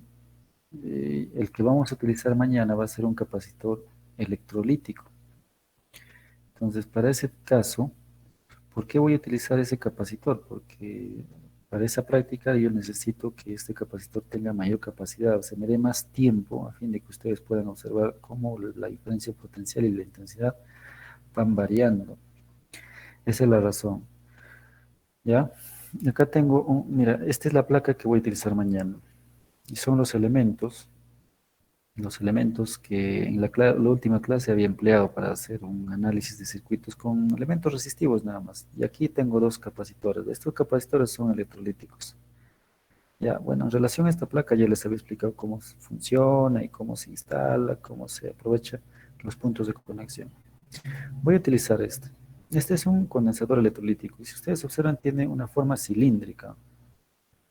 que vamos a utilizar mañana va a ser un capacitor electrolítico. Entonces, para ese caso, ¿por qué voy a utilizar ese capacitor? Porque para esa práctica yo necesito que este capacitor tenga mayor capacidad, o sea, me dé más tiempo a fin de que ustedes puedan observar cómo la diferencia potencial y la intensidad van variando. Esa es la razón. ¿Ya? Acá tengo, mira, esta es la placa que voy a utilizar mañana. Y son los elementos que en la última clase había empleado para hacer un análisis de circuitos con elementos resistivos nada más. Y aquí tengo dos capacitores. Estos capacitores son electrolíticos. Ya, bueno, en relación a esta placa ya les había explicado cómo funciona y cómo se instala, cómo se aprovecha los puntos de conexión. Voy a utilizar este. Este es un condensador electrolítico y si ustedes observan tiene una forma cilíndrica.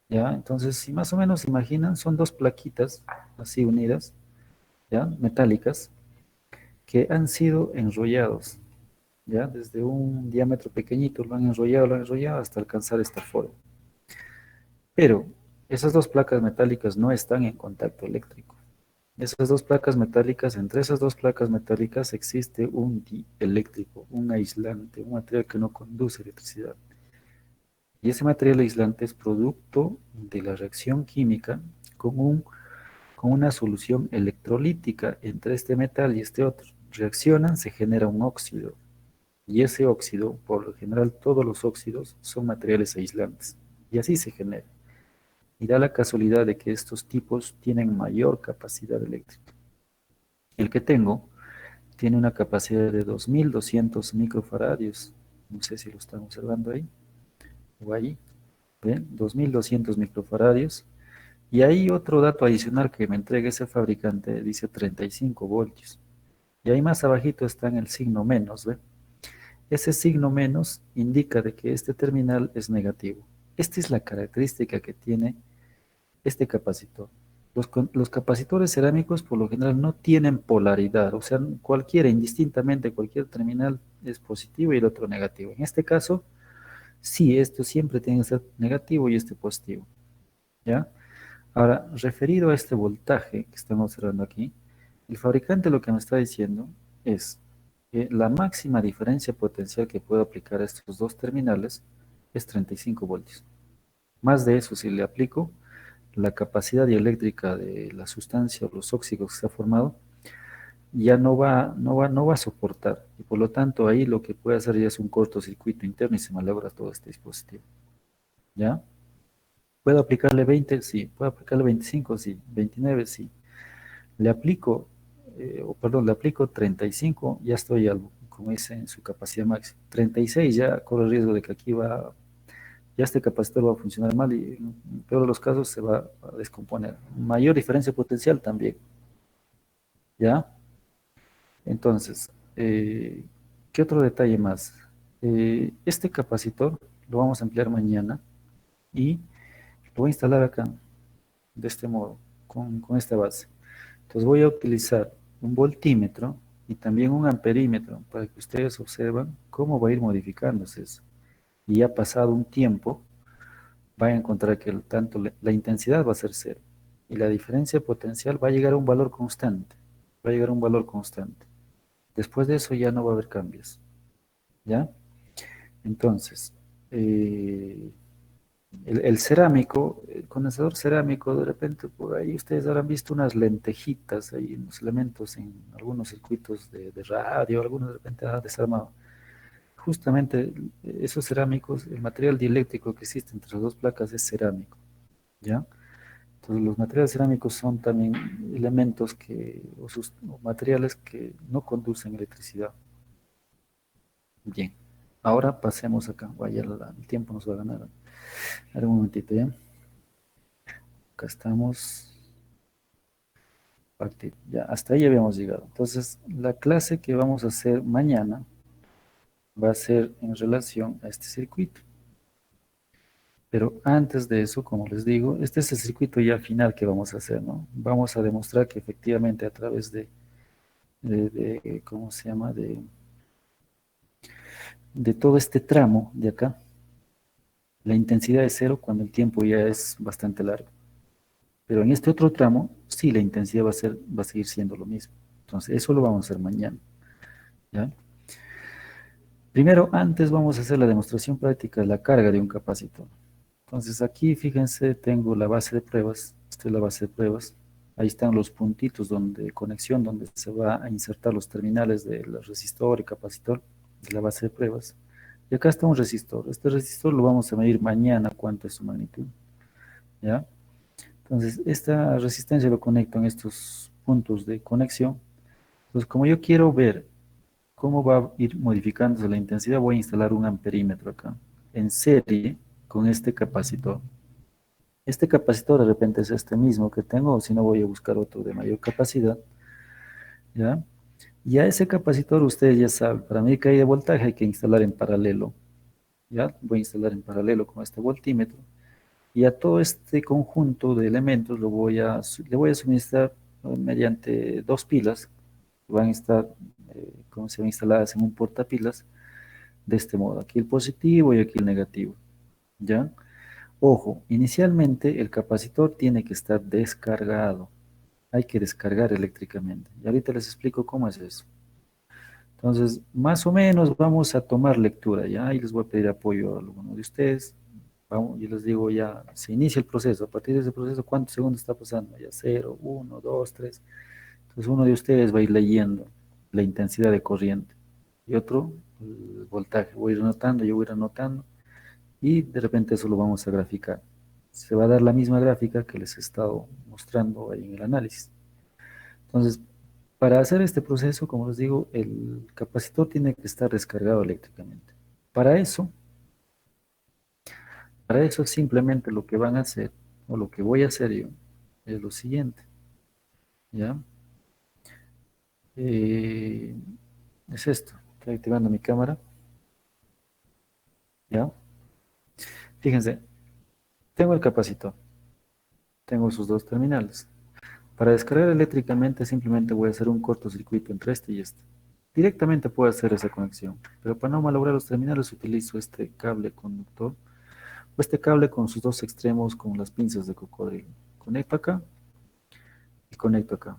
¿Ya? Entonces, si más o menos se imaginan, son dos plaquitas así unidas, ¿ya? Metálicas, que han sido enrollados, ¿ya? Desde un diámetro pequeñito lo han enrollado hasta alcanzar esta forma. Pero esas dos placas metálicas no están en contacto eléctrico, Esas dos placas metálicas, entre esas dos placas metálicas existe un dieléctrico, un aislante, un material que no conduce electricidad. Y ese material aislante es producto de la reacción química con una solución electrolítica entre este metal y este otro. Reaccionan, se genera un óxido. Y ese óxido, por lo general todos los óxidos son materiales aislantes. Y así se genera. Y da la casualidad de que estos tipos tienen mayor capacidad eléctrica. El que tengo tiene una capacidad de 2200 microfaradios. No sé si lo están observando ahí o ahí. ¿Ven? 2200 microfaradios. Y hay otro dato adicional que me entrega ese fabricante, dice 35 voltios. Y ahí más abajito está en el signo menos, ¿ve? Ese signo menos indica de que este terminal es negativo. Esta es la característica que tiene este capacitor. Los capacitores cerámicos por lo general no tienen polaridad, o sea, cualquiera, indistintamente, cualquier terminal es positivo y el otro negativo. En este caso, sí, esto siempre tiene que ser negativo y este positivo, ¿ya? Ahora, referido a este voltaje que estamos observando aquí, el fabricante lo que me está diciendo es que la máxima diferencia potencial que puedo aplicar a estos dos terminales es 35 voltios. Más de eso, si le aplico, la capacidad dieléctrica de la sustancia o los óxidos que se ha formado ya no va a soportar. Y por lo tanto, ahí lo que puede hacer ya es un cortocircuito interno y se malogra todo este dispositivo. ¿Ya? ¿Puedo aplicarle 20? Sí. ¿Puedo aplicarle 25? Sí. 29? Sí. Le aplico, le aplico 35, ya estoy algo, como dice, en su capacidad máxima. 36 ya corre el riesgo de que aquí ya este capacitor va a funcionar mal y en el peor de los casos se va a descomponer. Mayor diferencia potencial también. ¿Ya? Entonces, ¿qué otro detalle más? Este capacitor lo vamos a emplear mañana y lo voy a instalar acá, de este modo, con esta base. Entonces voy a utilizar un voltímetro y también un amperímetro para que ustedes observen cómo va a ir modificándose eso. Y ya pasado un tiempo, van a encontrar que tanto la intensidad va a ser cero y la diferencia potencial va a llegar a un valor constante. Va a llegar a un valor constante. Después de eso ya no va a haber cambios. ¿Ya? Entonces, el cerámico, el condensador cerámico, de repente por ahí ustedes habrán visto unas lentejitas ahí, unos elementos en algunos circuitos de radio, algunos de repente desarmado. Justamente esos cerámicos, el material dieléctrico que existe entre las dos placas es cerámico, ¿ya? Entonces los materiales cerámicos son también elementos o materiales que no conducen electricidad. Bien, ahora pasemos acá, vaya, el tiempo nos va a ganar. A ver un momentito, ¿ya? Acá estamos. Partir. Ya, hasta ahí habíamos llegado. Entonces, la clase que vamos a hacer mañana va a ser en relación a este circuito. Pero antes de eso, como les digo, este es el circuito ya final que vamos a hacer, ¿no? Vamos a demostrar que efectivamente a través ¿cómo se llama? De todo este tramo de acá, la intensidad es cero cuando el tiempo ya es bastante largo. Pero en este otro tramo, sí, la intensidad va a seguir siendo lo mismo. Entonces, eso lo vamos a hacer mañana, ¿ya? Primero, antes vamos a hacer la demostración práctica de la carga de un capacitor. Entonces, aquí, fíjense, tengo la base de pruebas. Esta es la base de pruebas. Ahí están los puntitos de conexión donde se va a insertar los terminales del resistor y capacitor de la base de pruebas. Y acá está un resistor. Este resistor lo vamos a medir mañana cuánto es su magnitud, ¿ya? Entonces, esta resistencia lo conecto en estos puntos de conexión. Entonces, como yo quiero ver cómo va a ir modificándose la intensidad, voy a instalar un amperímetro acá, en serie con este capacitor. Este capacitor de repente es este mismo que tengo, o si no voy a buscar otro de mayor capacidad, ¿ya? Y a ese capacitor ustedes ya saben, para medir caída de voltaje hay que instalar en paralelo, ¿ya? Voy a instalar en paralelo con este voltímetro. Y a todo este conjunto de elementos le voy a suministrar mediante dos pilas que van a estar, como se ven, instaladas en un portapilas de este modo. Aquí el positivo y aquí el negativo, ¿ya? Ojo, inicialmente el capacitor tiene que estar descargado. hay que descargar eléctricamente. Y ahorita les explico cómo es eso. Entonces, más o menos vamos a tomar lectura, ¿ya? Y les voy a pedir apoyo a alguno de ustedes. Vamos, yo les digo ya, se inicia el proceso. A partir de ese proceso, ¿cuántos segundos está pasando? Ya 0, 1, 2, 3. Entonces, uno de ustedes va a ir leyendo la intensidad de corriente y otro el voltaje. Voy a ir anotando, yo voy a ir anotando y de repente eso lo vamos a graficar. Se va a dar la misma gráfica que les he estado mostrando ahí en el análisis. Entonces, para hacer este proceso, como les digo, el capacitor tiene que estar descargado eléctricamente. Para eso simplemente lo que van a hacer, o lo que voy a hacer yo, es lo siguiente. ¿Ya? Es esto. Estoy activando mi cámara. ¿Ya? Fíjense, tengo el capacitor. Tengo sus dos terminales. Para descargar eléctricamente simplemente voy a hacer un cortocircuito entre este y este. Directamente puedo hacer esa conexión, pero para no malograr los terminales utilizo este cable conductor o este cable con sus dos extremos con las pinzas de cocodrilo. Conecto acá y conecto acá.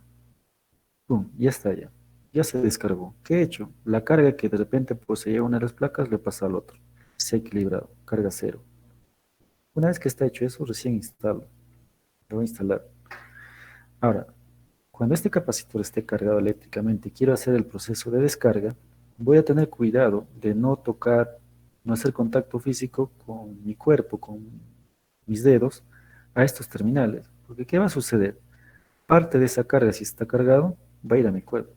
¡Pum! Ya está ya. Ya se descargó. ¿Qué he hecho? La carga que de repente poseía una de las placas le pasa al otro. Se ha equilibrado. Carga cero. Una vez que está hecho eso, recién instalo. Lo voy a instalar. Ahora, cuando este capacitor esté cargado eléctricamente y quiero hacer el proceso de descarga, voy a tener cuidado de no tocar, no hacer contacto físico con mi cuerpo, con mis dedos, a estos terminales. Porque ¿qué va a suceder? Parte de esa carga, si está cargado, va a ir a mi cuerpo.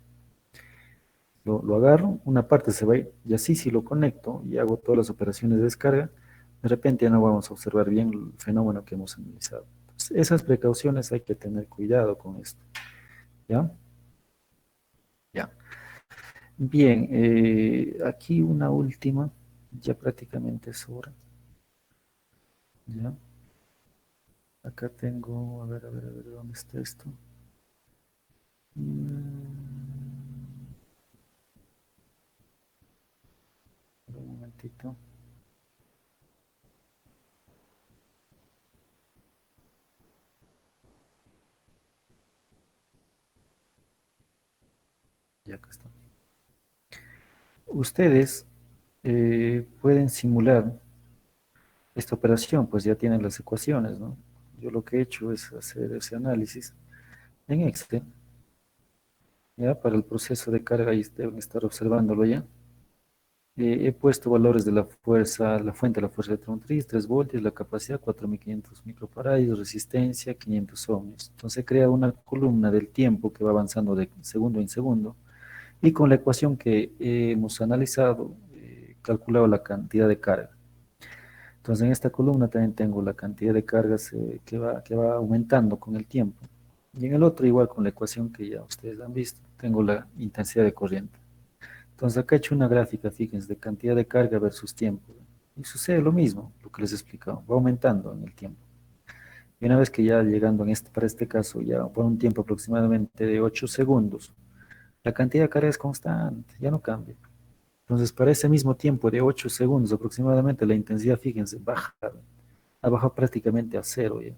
Lo agarro, una parte se va a ir, y así si lo conecto y hago todas las operaciones de descarga, de repente ya no vamos a observar bien el fenómeno que hemos analizado. Entonces, esas precauciones hay que tener cuidado con esto. ¿Ya? Ya. Bien, aquí una última, ya prácticamente es hora. ¿Ya? Acá tengo, a ver, ¿dónde está esto? Un momentito. Ya acá está. Ustedes pueden simular esta operación, pues ya tienen las ecuaciones, ¿no? Yo lo que he hecho es hacer ese análisis en Excel, ya para el proceso de carga, y deben estar observándolo ya. He puesto valores de la fuerza, la fuente de la fuerza electromotriz, 3 voltios, la capacidad 4500 microfaradios, resistencia 500 ohmios. Entonces crea una columna del tiempo que va avanzando de segundo en segundo, y con la ecuación que hemos analizado, calculado la cantidad de carga. Entonces en esta columna también tengo la cantidad de cargas que va aumentando con el tiempo. Y en el otro igual con la ecuación que ya ustedes han visto, tengo la intensidad de corriente. Entonces acá he hecho una gráfica, fíjense, de cantidad de carga versus tiempo. Y sucede lo mismo, lo que les he explicado, va aumentando en el tiempo. Y una vez que ya llegando para este caso, ya por un tiempo aproximadamente de 8 segundos, la cantidad de carga es constante, ya no cambia. Entonces, para ese mismo tiempo de 8 segundos aproximadamente, la intensidad, fíjense, ha bajado prácticamente a cero ya.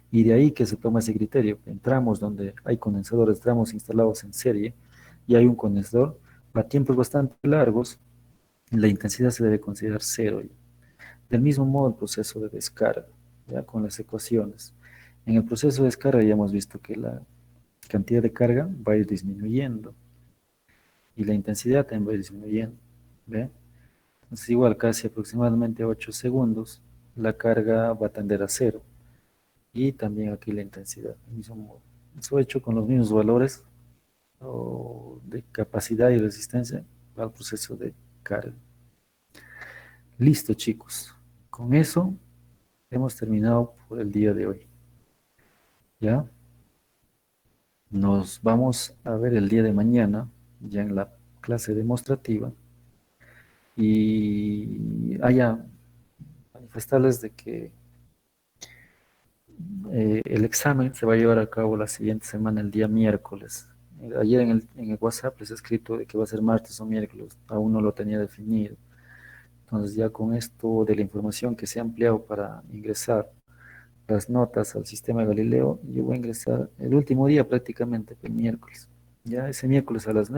Y de ahí que se toma ese criterio. En tramos donde hay condensadores, tramos instalados en serie, y hay un condensador, a tiempos bastante largos, la intensidad se debe considerar cero ya. Del mismo modo, el proceso de descarga, ya con las ecuaciones. En el proceso de descarga ya hemos visto que la cantidad de carga va a ir disminuyendo, y la intensidad también va a ir disminuyendo. ¿Ve? Entonces igual casi aproximadamente 8 segundos la carga va a tender a cero, y también aquí la intensidad del mismo modo. Eso hecho con los mismos valores de capacidad y resistencia al proceso de carga. Listo, chicos, con eso hemos terminado por el día de hoy. ¿Ya? Nos vamos a ver el día de mañana ya en la clase demostrativa. Y manifestarles de que el examen se va a llevar a cabo la siguiente semana, el día miércoles. Ayer en el WhatsApp les he escrito de que va a ser martes o miércoles, aún no lo tenía definido. Entonces ya con esto de la información que se ha ampliado para ingresar las notas al sistema Galileo. Yo voy a ingresar el último día prácticamente, el miércoles. Ya ese miércoles a las 9.